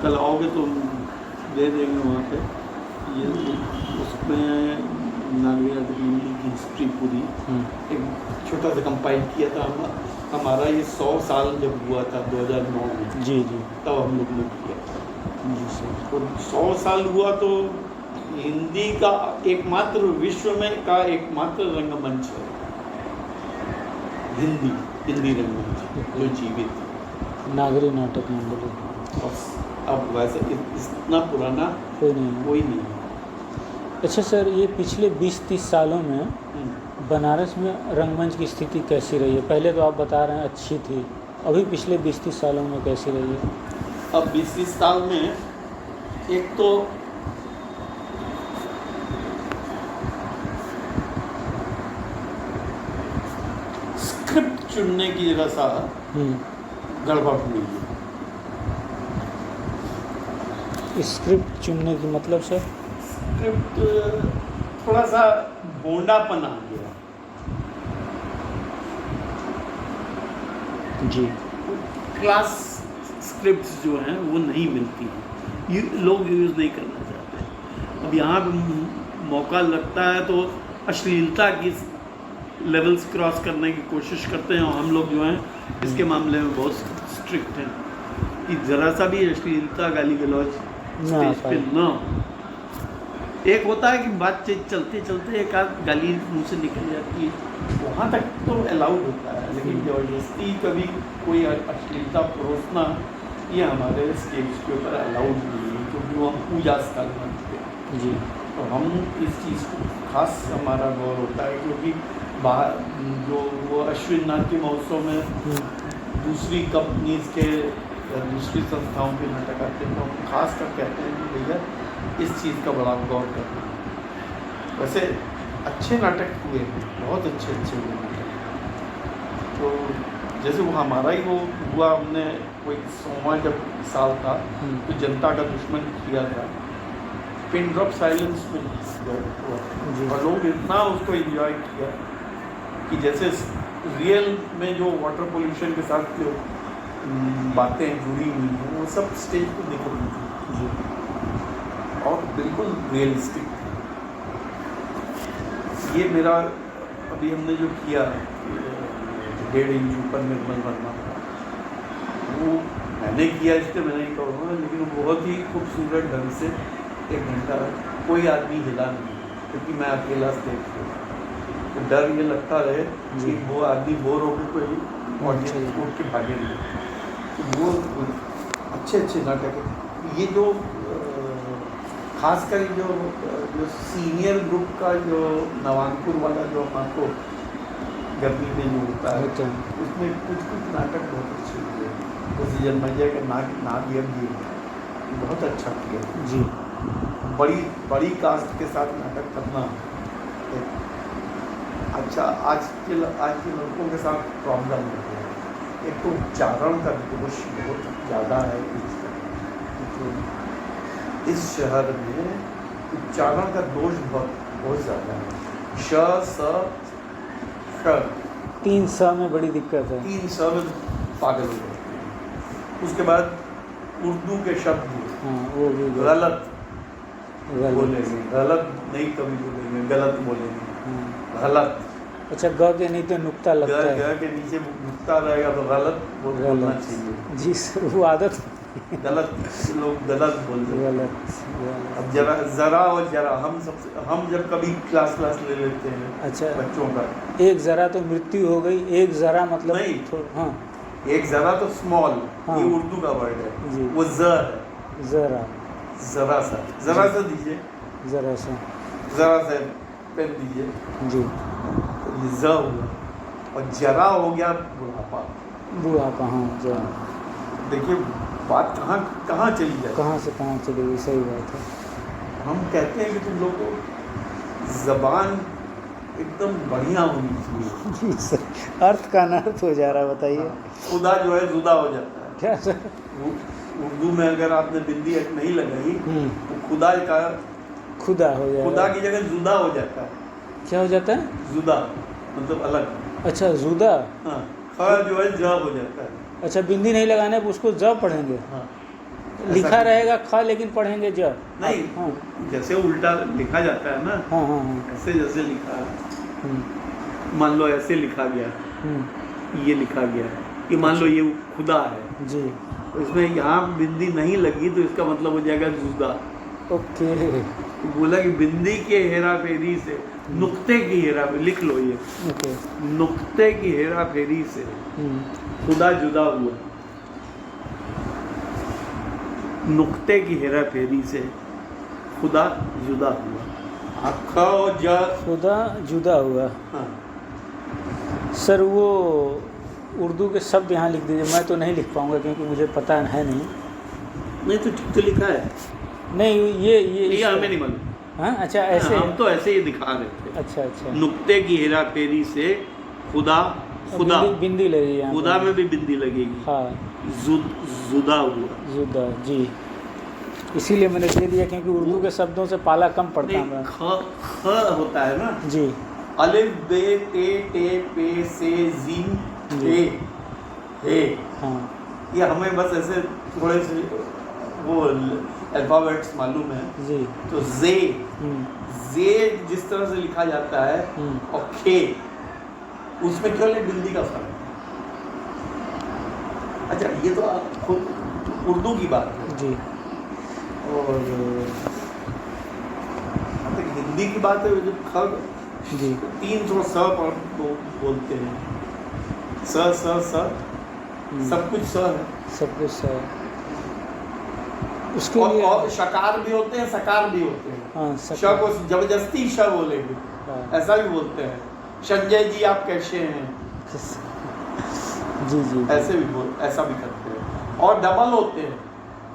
कल आओगे तो दे देंगे वहाँ पे, ये उसमें नागरिक मंडी की हिस्ट्री पूरी एक छोटा सा कंपाइल किया था। हमारा ये 100 साल जब हुआ था 2009 में, जी जी, तब हम लोग ने किया था। जी सर। तो 100 साल हुआ तो हिंदी का एकमात्र, विश्व में का एकमात्र रंगमंच है हिंदी रंगमंच जो जीवित है, नागरी नाटक मंडली। अब वैसे इतना पुराना कोई नहीं। कोई नहीं है। अच्छा सर, ये पिछले 20-30 सालों में बनारस में रंगमंच की स्थिति कैसी रही है? पहले तो आप बता रहे हैं अच्छी थी, अभी पिछले 20-30 सालों में कैसी रही है? अब 20-30 साल में एक तो स्क्रिप्ट चुनने की जगह सा गड़बड़ हुई है। स्क्रिप्ट चुनने की मतलब सर? स्क्रिप्ट थोड़ा सा भोंडापन आ गया। जी। क्लास स्क्रिप्ट्स जो हैं वो नहीं मिलती हैं, लोग यूज़ नहीं करना चाहते। अब यहाँ पे मौका लगता है तो अश्लीलता की लेवल्स क्रॉस करने की कोशिश करते हैं, और हम लोग जो हैं इसके मामले में बहुत स्ट्रिक्ट हैं कि ज़रा सा भी अश्लीलता, गाली गलौज स्टेज पे ना। एक होता है कि बातचीत चलते चलते एक आध गाली मुँह से निकल जाती है, वहाँ तक तो अलाउड होता है, लेकिन जबरदस्ती कभी कोई अश्लीलता परोसना ये हमारे स्टेज के ऊपर अलाउड नहीं है, क्योंकि वो हम पूजा स्थल मानते हैं। जी। तो हम इस चीज़ को खास हमारा गौर होता है, क्योंकि बाहर जो वो अश्विन नाथ के महोत्सव में दूसरी कंपनीज के या दूसरी संस्थाओं के नाटक आते हैं, तो हम खास कर कहते हैं कि भैया इस चीज़ का बड़ा गौर करना है। वैसे अच्छे नाटक हुए हैं, बहुत अच्छे हुए नाटक। तो जैसे वो हमारा ही वो हुआ, हमने कोई 100वां जब साल था तो जनता का दुश्मन किया था, पिन ड्रॉप साइलेंस में हुआ, और लोग इतना उसको एंजॉय किया कि जैसे रियल में जो वाटर पोल्यूशन के साथ जो बातें जुड़ी हुई हैं वो सब स्टेज पे दिख रही थी और बिल्कुल रियलिस्टिक थी। ये मेरा अभी हमने जो किया 1.5 इंच ऊपर निर्मल वर्मा का, वो मैंने किया, इसलिए मैं नहीं कहूँगा, लेकिन वो बहुत ही खूबसूरत ढंग से 1 घंटा कोई आदमी हिला नहीं, क्योंकि मैं अकेला स्टेज पे, तो डर ये लगता रहे कि वो आदमी बोर होकर कोई ऑडियंस उठ के भागे नहीं। तो वो अच्छे नाटक है। ये जो खासकर जो सीनियर ग्रुप का जो नवानपुर वाला जो आपको गर्मी में जो होता है, उसमें कुछ नाटक बहुत अच्छे हुए, जैसे जन्मैया का नाग यज्ञ बहुत अच्छा किया जी। बड़ी कास्ट के साथ नाटक करना अच्छा। आज के लड़कों के साथ प्रॉब्लम है, एक तो उच्चारण का दोष बहुत ज़्यादा है इस शहर में, उच्चारण का दोष बहुत ज़्यादा है। श स श 3 स में बड़ी दिक्कत है, 3 स में पागल हो जाते हैं। उसके बाद उर्दू के शब्द वो भी गलत बोलेंगे, गलत नहीं कभी बोलेंगे, गलत बोलेंगे, गलत। अच्छा, ग के नहीं तो नुक्ता लगता है, ग के नीचे नुक्ता रहेगा तो गलत बोलना चाहिए जी सर, वो आदत गलत, लोग गलत बोलते हैं। गलत। अब जरा और जरा हम जब कभी क्लास ले लेते हैं अच्छा, बच्चों का, एक जरा तो मृत्यु हो गई, एक जरा मतलब नहीं, हाँ, एक जरा तो स्मॉल, हाँ, ये उर्दू का वर्ड है जी, वो ज है, जरा, जरा सा दीजिए, जरा सा पेन दीजिए, जी, ये ज हुआ, और जरा हो गया बुढ़ापा। हाँ, जरा। देखिए बात कहाँ चली जाए, कहाँ से कहाँ चली गई, सही बात है। हम कहते हैं कि तुम लोग को जबान एकदम बढ़िया होनी चाहिए। जी सर, अर्थ का अनर्थ हो जा रहा है, बताइए। खुदा जो है जुदा हो जाता है। क्या सर? उर्दू में अगर आपने बिंदी नहीं लगाई तो खुदा का खुदा हो जाएगा, खुदा की जगह जुदा हो जाता है। क्या हो जाता है? जुदा मतलब अलग। अच्छा, जुदा। हाँ, ख जो है ज हो जाता है। अच्छा, बिंदी नहीं लगाने पर उसको ज पढ़ेंगे। हाँ, लिखा रहेगा ख, लेकिन पढ़ेंगे ज। नहीं, हाँ, जैसे उल्टा लिखा जाता है ना, हाँ, हाँ, हाँ, ऐसे जैसे लिखा, मान लो ऐसे लिखा गया, ये लिखा गया, ये मान लो ये खुदा है जी, तो इसमें यहाँ बिंदी नहीं लगी तो इसका मतलब हो जाएगा जुदा। ओके। बोला कि बिंदी के हेरा फेरी से, नुक्ते की हेरा फेरी, लिख लो ये, ओके, नुक्ते की हेरा फेरी से खुदा जुदा हुआ। नुक्ते की हेरा फेरी से खुदा जुदा हुआ। खुदा जुदा हुआ। हाँ। सर वो उर्दू के शब्द यहाँ लिख दीजिए, मैं तो नहीं लिख पाऊँगा क्योंकि मुझे पता है नहीं। नहीं तो ठीक तो लिखा है। नहीं, ये हमें नहीं मालूम। हाँ, अच्छा, ऐसे हम तो ऐसे ही दिखा रहे थे। अच्छा। नुक्ते की हेरा फेरी से खुदा बिंदी लगेगी यहाँ, खुदा में भी बिंदी लगेगी। हाँ, जुदा हुआ, जुदा, जी, इसीलिए मैंने दे दिया क्योंकि उर्दू के शब्दों से पाला कम पड़ता है। ख होता है ना जी, अलिफ बे ते टे पे से जीम हे हे, हाँ, ये हमें बस ऐसे थोड़े से वो अल्फाबेट्स मालूम है। जी, तो जे जिस तरह से लिखा जाता है और खे उसमें केवल एक बिंदी का फर्क है। अच्छा, ये तो आप खुद उर्दू की बात है जी, और हिंदी की बात है। जो खग जी, 300 स पर बोलते हैं, स स स सब कुछ स है, सब कुछ स है। उसके और, लिए और शकार भी होते हैं, सकार भी होते हैं। हाँ, श को जबरदस्ती श बोलेंगे, ऐसा भी बोलते हैं। संजय जी आप कैसे हैं, जी, ऐसे भी ऐसा भी करते हैं। और डबल होते हैं,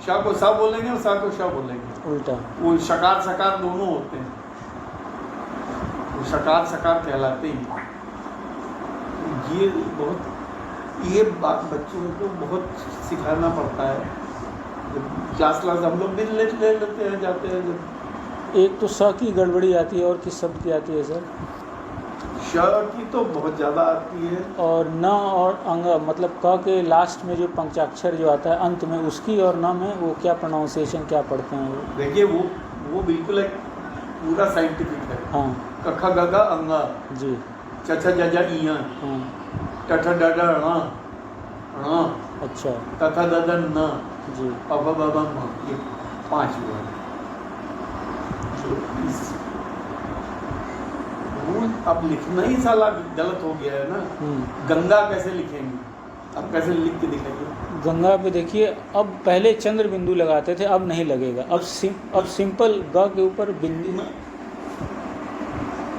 श को स बोलेंगे और स को श बोलेंगे, उल्टा। वो शकार सकार दोनों होते हैं, वो शकार सकार कहलाते ही। ये बात बच्चों को बहुत सिखाना पड़ता है। क्लास हम लोग भी ले लेते हैं, जाते हैं जब। एक तो स की गड़बड़ी आती है, और किस शब्द की आती है सर? श की तो बहुत ज़्यादा आती है। और न और अंग, मतलब क के लास्ट में जो पंचाक्षर जो आता है अंत में, उसकी और न में वो क्या प्रोनाउंसिएशन क्या पढ़ते हैं वो? देखिए वो बिल्कुल एक पूरा साइंटिफिक है। हाँ, क ख ग घ अंगा जी, च छ ज झ इया, हाँ, ट ठ ड ढ ण ण, अच्छा, त थ द ध न जी, प फ ब भ म, ये 5 हुआ। अब लिखना ही साला गलत हो गया है ना। गंगा कैसे लिखेंगे, अब कैसे लिख के दिखाइए। गंगा पे देखिए, अब पहले चंद्र बिंदु लगाते थे, अब नहीं लगेगा। अब सिंपल ग के ऊपर बिंदु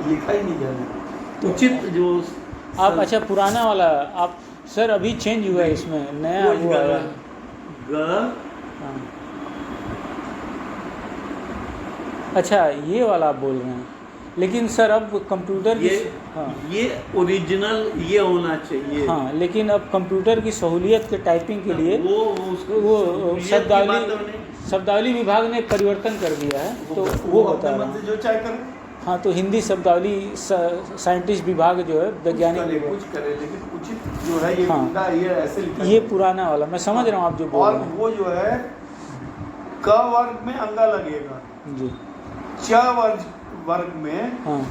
लिखा ही नहीं जाता। उचित जो आप, अच्छा पुराना वाला आप सर अभी चेंज हुआ है, इसमें नया वो आया ग। अच्छा, ये वाला आप बोल रहे हैं, लेकिन सर अब कंप्यूटर ये ओरिजिनल ये होना चाहिए। हाँ, लेकिन अब कंप्यूटर की सहूलियत के टाइपिंग के लिए वो शब्दावली विभाग ने परिवर्तन कर दिया है, तो वो होता है जो चाहे करें। हाँ, तो हिंदी शब्दावली साइंटिस्ट विभाग जो है, वैज्ञानिक कुछ करे, लेकिन उचित जो है ये, हाँ, ये ऐसे लिखा, ये पुराना वाला मैं समझ रहा हूँ आप जो बोल रहे हैं। और वो जो है क वर्ग में अंगा लगेगा जी, च वर्ग में हाँ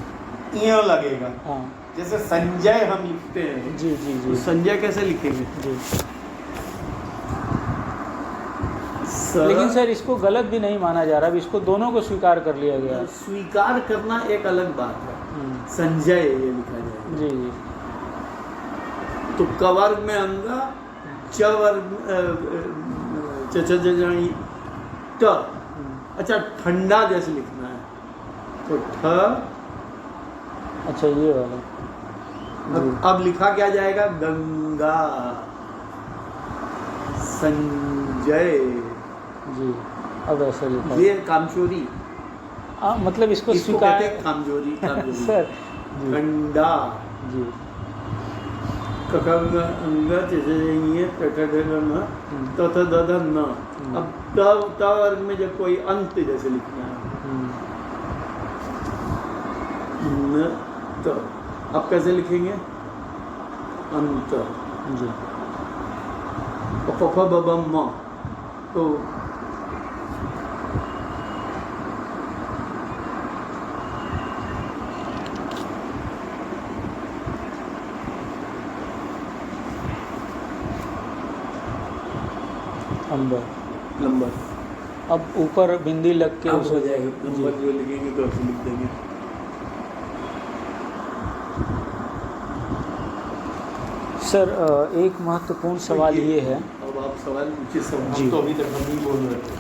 इया लगेगा। हाँ जैसे संजय हम लिखते हैं, जी जी तो जी संजय कैसे लिखेंगे? जी। लेकिन सर इसको गलत भी नहीं माना जा रहा, अब इसको दोनों को स्वीकार कर लिया गया। स्वीकार करना एक अलग बात है, संजय ये लिखा जाएगा। जी जी। तो क वर्ग में अंगा, च वर्ग च च ज ज ई, ट। अच्छा ठंडा जैसे लिखना है तो ठ। अच्छा ये वाला। अब लिखा क्या जाएगा? गंगा, संजय जी। अब ऐसा लिखा ये कामचोरी, मतलब इसको इसको स्वीकार कहते हैं कामचोरी। कामचोरी सर जी ठंडा जी। ककंग अंग जैसे ये न तो द न। अब त वर्ग में जब कोई अंत जैसे लिखना है न तो अब कैसे लिखेंगे? अंत जी। फ ब ब म तो अंबर। नंबर। अब ऊपर बिंदी लग के अब उसे हो जाएगा नंबर जो लिखेंगे तो ऐसे लिख देंगे। सर एक महत्वपूर्ण सवाल ये है, अब आप सवाल पूछिए। सब जी। हम तो अभी तक हम ही बोल रहे थे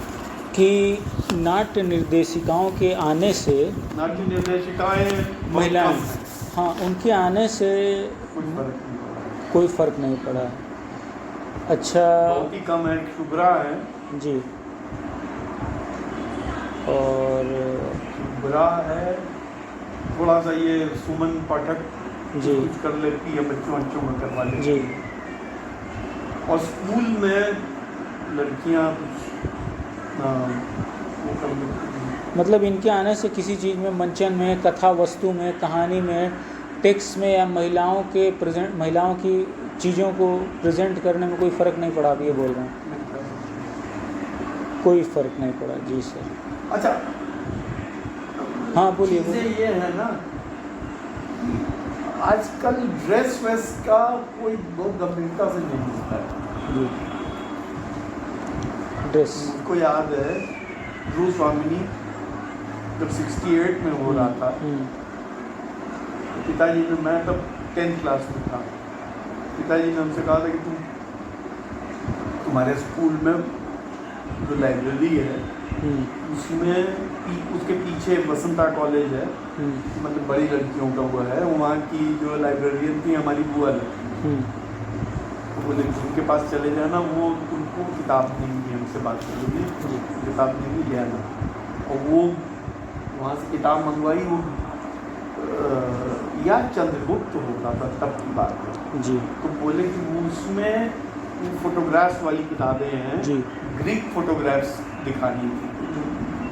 कि नाट्य निर्देशिकाओं के आने से, नाट्य निर्देशिकाएं महिलाएं, हाँ उनके आने से कोई फर्क नहीं पड़ा। अच्छा बहुत ही कम है। शुभ्रा है जी, और शुभ्रा है, थोड़ा सा ये सुमन पाठक जी कुछ कर लेती है, बच्चों में करवा लेती जी। है। और स्कूल में लड़कियां कुछ वो कर लेती हैं। मतलब इनके आने से किसी चीज़ में, मंचन में, कथा वस्तु में, कहानी में, टेक्स्ट में, या महिलाओं की चीज़ों को प्रेजेंट करने में कोई फ़र्क नहीं पड़ा? आप ये बोल रहे हैं कोई फ़र्क नहीं पड़ा? जी सर। अच्छा हाँ बोलिए। चीज़ें ये है ना, आजकल ड्रेस वेस का कोई बहुत गंभीरता से नहीं मिलता है। जी ड्रेस। मुझको याद है ध्रुव स्वामिनी जब 68 में हो रहा था, तो पिताजी ने, मैं तब 10th क्लास में था, पिताजी ने हमसे कहा था कि तुम्हारे स्कूल में जो लाइब्रेरी है उसमें उसके पीछे वसंता कॉलेज है, मतलब बड़ी लड़कियों का वो है, वहाँ की जो लाइब्रेरियन थी हमारी बुआ लगती, तो बोले उनके पास चले जाना, वो उनको किताब देंगी, हमसे बात करेंगी, किताब देंगी ले आना। और वो वहाँ से किताब मंगवाई, वो या चंद्रगुप्त होता था तब की बात है जी। तो बोले कि वो उसमें वो फोटोग्राफ्स वाली किताबें हैं जी। ग्रीक फोटोग्राफ्स दिखानी थी,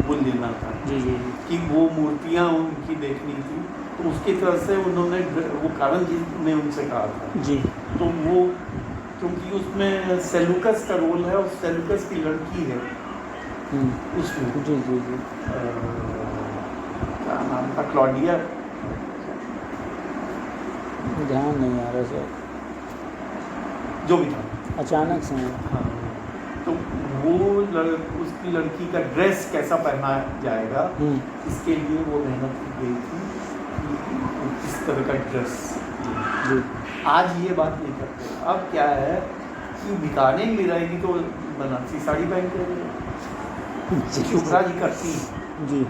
वो लेना था जी जी कि वो मूर्तियाँ उनकी देखनी थी, तो उसकी तरह से उन्होंने, वो कारण जी ने उनसे कहा था जी। तो वो, क्योंकि उसमें सेलुकस का रोल है और सेलुकस की लड़की है उसमें। जी जी जी। क्या नाम था? क्लॉडिया, ध्यान नहीं आ रहा सर, जो भी था, अचानक से। हाँ। तो वो उसकी लड़की का ड्रेस कैसा पहना जाएगा, इसके लिए वो मेहनत की गई थी कि किस तरह का ड्रेस। आज ये बात नहीं करते। अब क्या है कि बिकाने भी रहेगी तो बनारसी साड़ी पहन के शुभ्रा जी करती जी।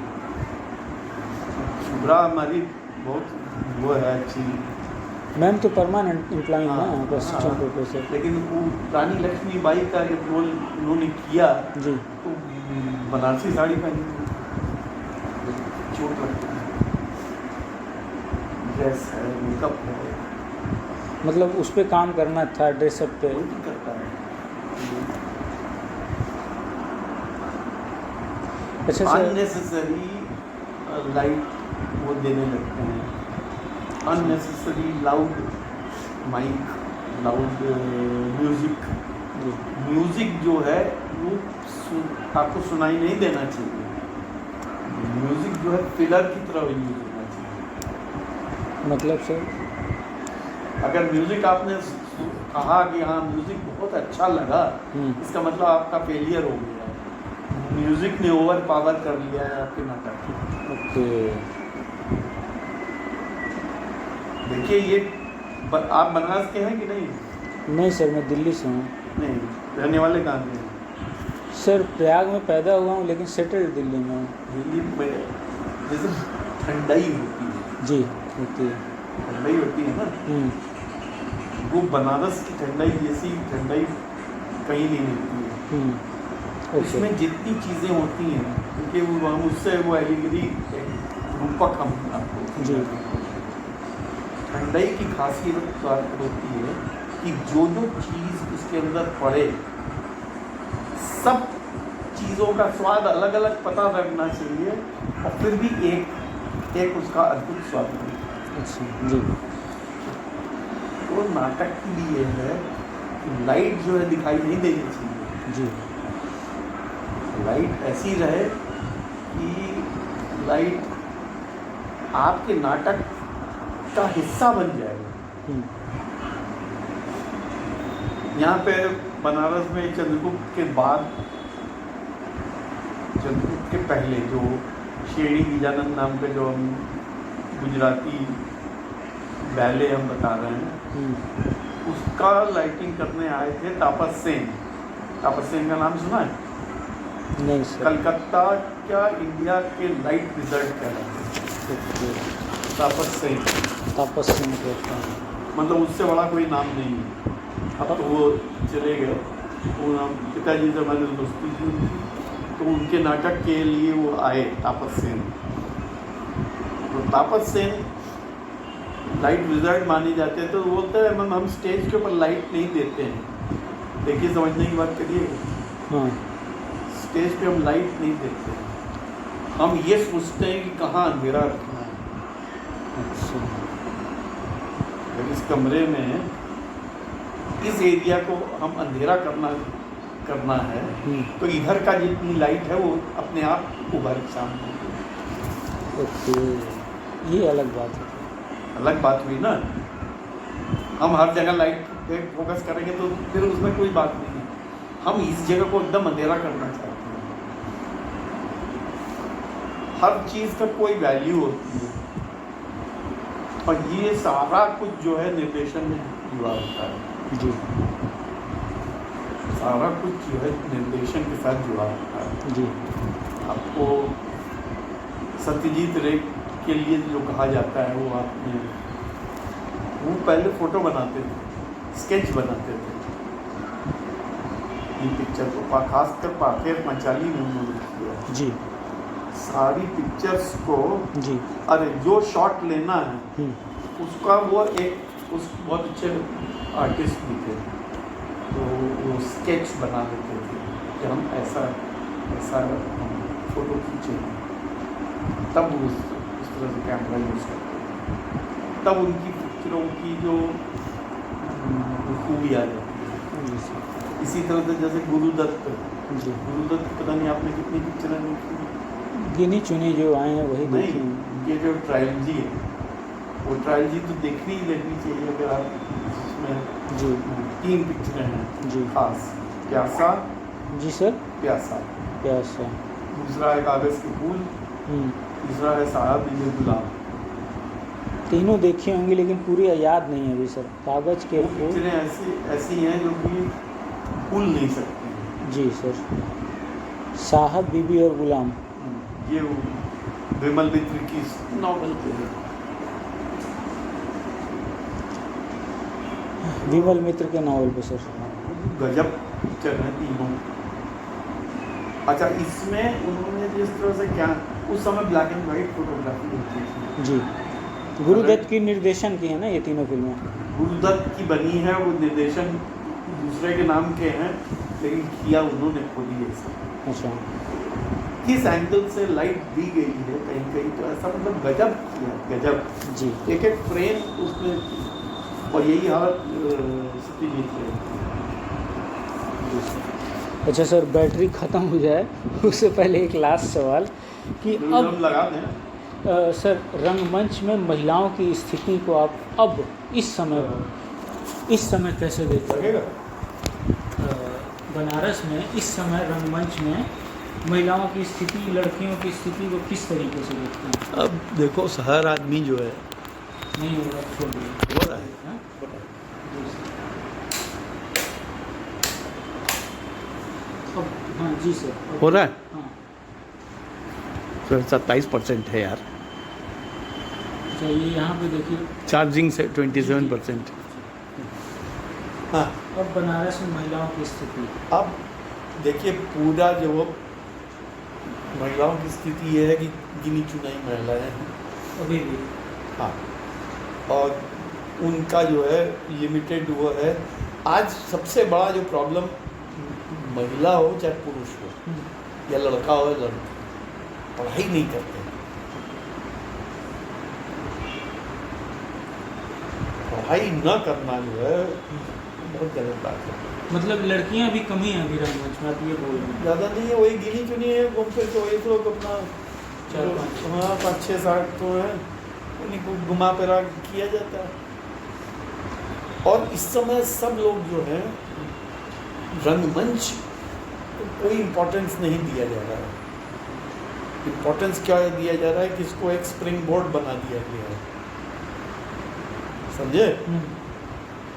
शुभ्रा हमारी बहुत वो है अच्छी मैम तो परमानेंट एम्प्लॉय है यहाँ पर, शिक्षण हाँ, प्रोफेसर। लेकिन वो रानी लक्ष्मीबाई का जब रोल उन्होंने किया जी तो बनारसी साड़ी पहनी, चोट लगती है, ड्रेस है, मेकअप है, मतलब उस पर काम करना था, ड्रेसअप पे। कोई भी करता है। अच्छा सर, अननेसेसरी लाइट वो देने लगते हैं, unnecessary loud mic, loud music. Music जो है वो आपको सुनाई नहीं देना चाहिए, म्यूजिक जो है फिलर की तरह यूज होना चाहिए। मतलब सर? अगर म्यूजिक आपने कहा कि हाँ म्यूजिक बहुत अच्छा लगा, इसका मतलब आपका फेलियर हो गया, म्यूजिक ने ओवर पावर कर लिया है आपके नाटक। ओके। देखिए ये आप बनारस के हैं कि नहीं? नहीं सर, मैं दिल्ली से हूँ। नहीं, रहने वाले कहाँ के हैं? सर प्रयाग में पैदा हुआ हूँ लेकिन सेटल्ड दिल्ली में हूँ। दिल्ली में जैसे ठंडाई होती है। जी होती है। ठंडाई होती है ना, वो बनारस की ठंडाई जैसी ठंडाई कहीं नहीं मिलती है। उसमें जितनी चीज़ें होती हैं, क्योंकि वो उससे वो एलिगरी रूपक हम आपको जी। ठंडाई की खासियत होती है कि जो चीज़ उसके अंदर पड़े, सब चीज़ों का स्वाद अलग अलग पता लगना चाहिए और फिर भी एक उसका अद्भुत स्वाद है। अच्छा जी। तो नाटक के लिए है कि लाइट जो है दिखाई नहीं देनी चाहिए जी। लाइट ऐसी रहे कि लाइट आपके नाटक का हिस्सा बन जाएगा। यहाँ पे बनारस में चंद्रगुप्त के बाद, चंद्रगुप्त के पहले जो शेरी गजानन नाम के जो हम गुजराती बैले हम बता रहे हैं, उसका लाइटिंग करने आए थे तापस सेन। तापस सेन का नाम सुना है? नहीं सर। कलकत्ता क्या इंडिया के लाइट विज़र्ड कहलाते हैं तापस सेन। तापस सेन को मतलब उससे बड़ा कोई नाम नहीं है। अब तो वो चले गए, वो पिताजी से हमारी दोस्ती थी उनकी, तो उनके नाटक के लिए वो आए तापस सेन। तो तापस सेन लाइट विज़र्ड माने जाते हैं। तो वो बोलते हैं हम स्टेज के ऊपर लाइट नहीं देते हैं। देखिए समझने की बात करिए, हाँ। स्टेज पे हम लाइट नहीं देते हैं, हम ये सोचते हैं कि कहाँ अंधेरा रखना है। अच्छा। अगर इस कमरे में इस एरिया को हम अंधेरा करना है तो इधर का जितनी लाइट है वो अपने आप उभर के सामने। ओके, ये अलग बात है। अलग बात हुई ना। हम हर जगह लाइट पे फोकस करेंगे तो फिर उसमें कोई बात नहीं है। हम इस जगह को एकदम अंधेरा करना चाहते हैं। हर चीज़ का कोई वैल्यू होती है और ये सारा कुछ जो है निर्देशन में जुड़ा होता है। जी। सारा कुछ जो है निर्देशन के साथ जुड़ा होता है। जी। आपको सत्यजीत रे के लिए जो कहा जाता है वो पहले फ़ोटो बनाते थे, स्केच बनाते थे। ये पिक्चर को खासकर पाखेर पंचाली ने उन्होंने किया। जी। सारी पिक्चर्स को जी। अरे जो शॉट लेना है उसका वो बहुत अच्छे आर्टिस्ट भी थे, तो वो स्केच बना लेते थे कि हम ऐसा फ़ोटो खींचेंगे, तब उस तरह से कैमरा यूज़ करते थे। तब उनकी पिक्चरों की जो खूबी आ जाती है। इसी तरह से जैसे गुरुदत्त। जी। गुरुदत्त पता नहीं आपने कितनी पिक्चरें देखी? गिनी चुनी जो आए हैं वही देखी। नहीं, ये जो ट्रायलजी है वो ट्रायलजी तो देखनी चाहिए। अगर आप इसमें जी 3 पिक्चरें हैं जी खास। प्यासा। जी सर। प्यासा। दूसरा है कागज़ के फूल। तीसरा है साहब ये गुलाम। तीनों देखी होंगी लेकिन पूरी याद नहीं है अभी सर। कागज़ के फूल पिक्चरें ऐसी हैं जो कि भूल नहीं सकते। जी सर। साहब बीबी और गुलाम, ये विमल मित्र की नॉवल पे है। विमल मित्र के नावल पे सर। गजब पिक्चर है तीनों। अच्छा, इसमें उन्होंने जिस तरह से क्या उस समय ब्लैक एंड वाइट फोटोग्राफी होती थी। जी। गुरुदत्त की निर्देशन की है ना ये तीनों फिल्में? गुरुदत्त की बनी है, वो निर्देशन दूसरे के नाम के हैं लेकिन किया उन्होंने खुद ही ऐसा। अच्छा। किस एंगल से लाइट दी गई है कहीं कहीं, तो ऐसा मतलब गजब किया, गजब। जी। एक फ्रेम उसमें, और यही हालत सत्यजीत है। अच्छा सर, बैटरी ख़त्म हो जाए उससे पहले एक लास्ट सवाल। कि हम लगा दें। सर, रंगमंच में महिलाओं की स्थिति को आप अब इस समय कैसे देखते हैं? बनारस में इस समय रंगमंच में महिलाओं की स्थिति, लड़कियों की स्थिति को किस तरीके से देखते हैं? अब देखो, हर आदमी जो है नहीं हो रहा, छोड़ दिया, हो रहा है। हाँ? अब हाँ जी सर, हो रहा है। हाँ, तो 27% है यार। चाहिए यहाँ पे देखिए, चार्जिंग से 27%। हाँ, अब बनारस में महिलाओं की स्थिति। अब देखिए, पूरा जो महिलाओं की स्थिति ये है कि गिनी चुनाई महिलाएं हैं अभी भी। हाँ, और उनका जो है लिमिटेड वो है। आज सबसे बड़ा जो प्रॉब्लम, महिला हो चाहे पुरुष हो या लड़का हो या लड़की, पढ़ाई नहीं करते। पढ़ाई न करना जो है बहुत गलत बात है। मतलब लड़कियां भी कमी है अभी रंगमंच में, आप ये बोल रहे हैं? ज़्यादा नहीं है, वही गिनी चुनी है, घूम फिर के वही लोग अपना 5, 6, 7 तो है, उन्हीं को घुमा फिरा किया जाता है। और इस समय सब लोग जो है रंगमंच को कोई इम्पोर्टेंस नहीं दिया जा रहा है। इम्पोर्टेंस क्या दिया जा रहा है कि इसको एक स्प्रिंग बोर्ड बना दिया गया है, समझे?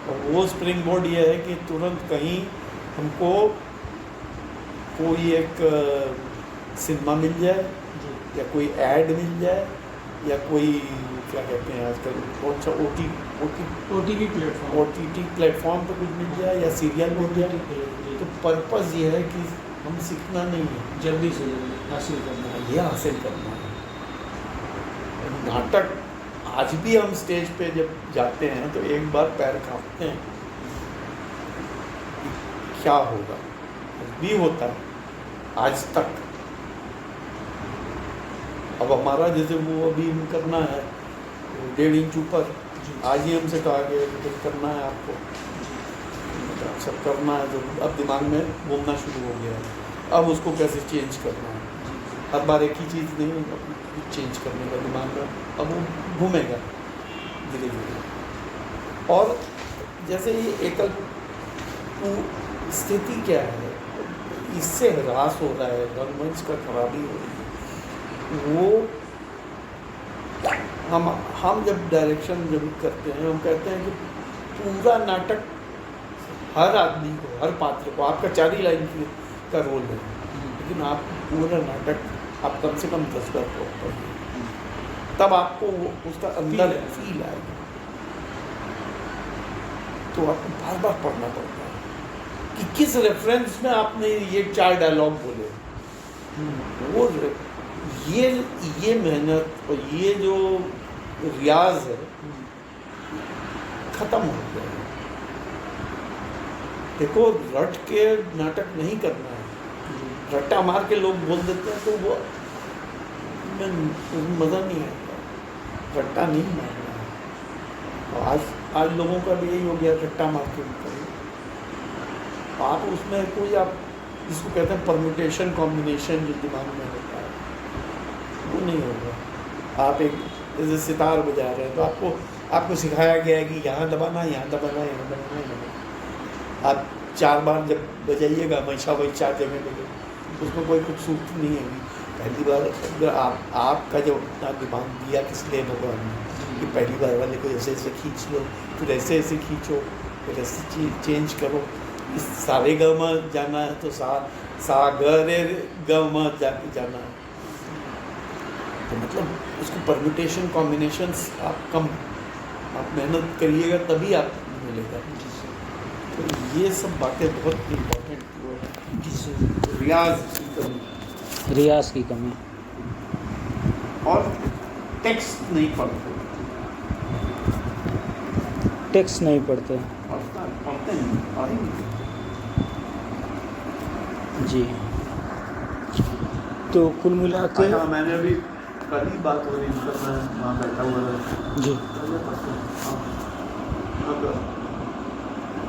और वो स्प्रिंग बोर्ड ये है कि तुरंत कहीं हमको कोई एक सिनेमा मिल जाए या कोई ऐड मिल जाए या कोई क्या कहते हैं आजकल बहुत सा OTT प्लेटफॉर्म पे कुछ मिल जाए या सीरियल मिल जाए। तो पर्पस ये है कि हम सीखना नहीं है, जल्दी से जल्दी हासिल करना है, ये हासिल करना है। नाटक आज भी हम स्टेज पे जब जाते हैं तो एक बार पैर कांपते हैं, क्या होगा, भी होता है आज तक। अब हमारा जैसे वो अभी करना है 1.5 इंच ऊपर, आज ही हमसे कहा गया कि करना है आपको, सब करना है। तो अब दिमाग में घूमना शुरू हो गया है, अब उसको कैसे चेंज करना है। हर बार एक ही चीज़ नहीं चेंज करने का दिमाग में, अब वो घूमेगा धीरे धीरे। और जैसे ये एकल स्थिति क्या है, इससे ह्रास हो रहा है, रंगमंच का खराबी हो रही है। वो हम जब डायरेक्शन जब करते हैं, हम कहते हैं कि पूरा नाटक हर आदमी को, हर पात्र को, आपका 4 ही लाइन का रोल है, लेकिन आप पूरा नाटक आप कम से कम 10 बार पढ़िए, तब आपको उसका अंदर फील आएगा। तो आपको बार बार पढ़ना पड़ता है कि किस रेफरेंस में आपने ये 4 डायलॉग बोले। वो ये मेहनत और ये जो रियाज है खत्म हो गया है। देखो, रट के नाटक नहीं करना है, रट्टा मार के लोग बोल देते हैं तो वो मज़ा नहीं आता, रट्टा नहीं मारना है। और आज लोगों का भी यही हो गया, रट्टा मार के आप उसमें कोई, आप जिसको कहते हैं परम्यूटेशन कॉम्बिनेशन जो दिमाग में होता है वो नहीं होगा। आप एक जैसे सितार बजा रहे हैं तो आपको सिखाया गया है कि यहाँ दबाना, यहाँ दबाना, यहाँ दबाना, यहाँ दबाना। आप 4 बार जब बजाइएगा हमेशा वही 4 जगह बजे, उसमें कोई खूबसूरती नहीं है। पहली बार अगर आपका जो अपना दिमाग दिया किस लिए भगवान ने कि पहली बार वाले को ऐसे ऐसे खींच लो, फिर ऐसे ऐसे खींचो, फिर ऐसे चेंज करो। इस सारे ग म जाना है तो सा ग रे ग म जाना है, तो मतलब उसको परम्यूटेशन कॉम्बिनेशंस आप मेहनत करिएगा तभी आप मिलेगा। तो ये सब बातें बहुत इम्पोर्टेंट है। रियाज की कमी और टेक्स्ट नहीं पढ़ते, टेक्स्ट नहीं पढ़ते जी। तो कुल मिला के मैंने अभी कल ही बात हो रही थी, मैं वहाँ बैठा हुआ था जी,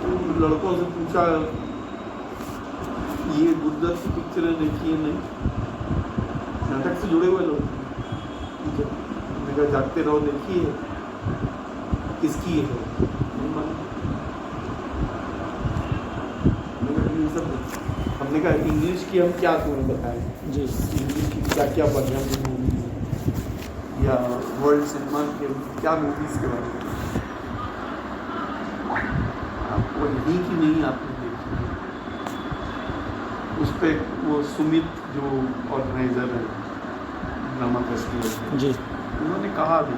तो लड़कों से पूछा ये गुर्जर की पिक्चरें देखी है नहीं, नाटक से जुड़े हुए लोग। मैंने कहा जागते रहो देखिए किसकी है, नहीं मालूम। मैंने कहा ये सब, हमने कहा इंग्लिश की हम क्या तुम्हें बताएं जी इंग्लिश की क्या क्या बढ़िया मूवीज या वर्ल्ड सिनेमा के क्या मूवीज़ के बारे में आपको यही की नहीं आपने देखी। उस पर वो सुमित जो ऑर्गेनाइजर है ड्रामा फेस्टिवल जी उन्होंने कहा भी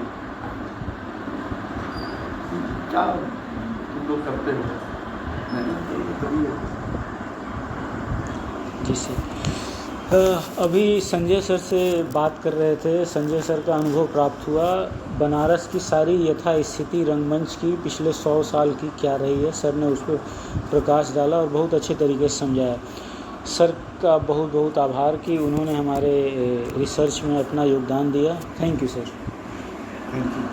क्या तुम लोग करते हो, मैंने कहा जी सर। अभी संजय सर से बात कर रहे थे। संजय सर का अनुभव प्राप्त हुआ, बनारस की सारी यथास्थिति रंगमंच की पिछले 100 साल की क्या रही है। सर ने उस पर प्रकाश डाला और बहुत अच्छे तरीके से समझाया। सर का बहुत बहुत आभार कि उन्होंने हमारे रिसर्च में अपना योगदान दिया। Thank you sir. Thank you.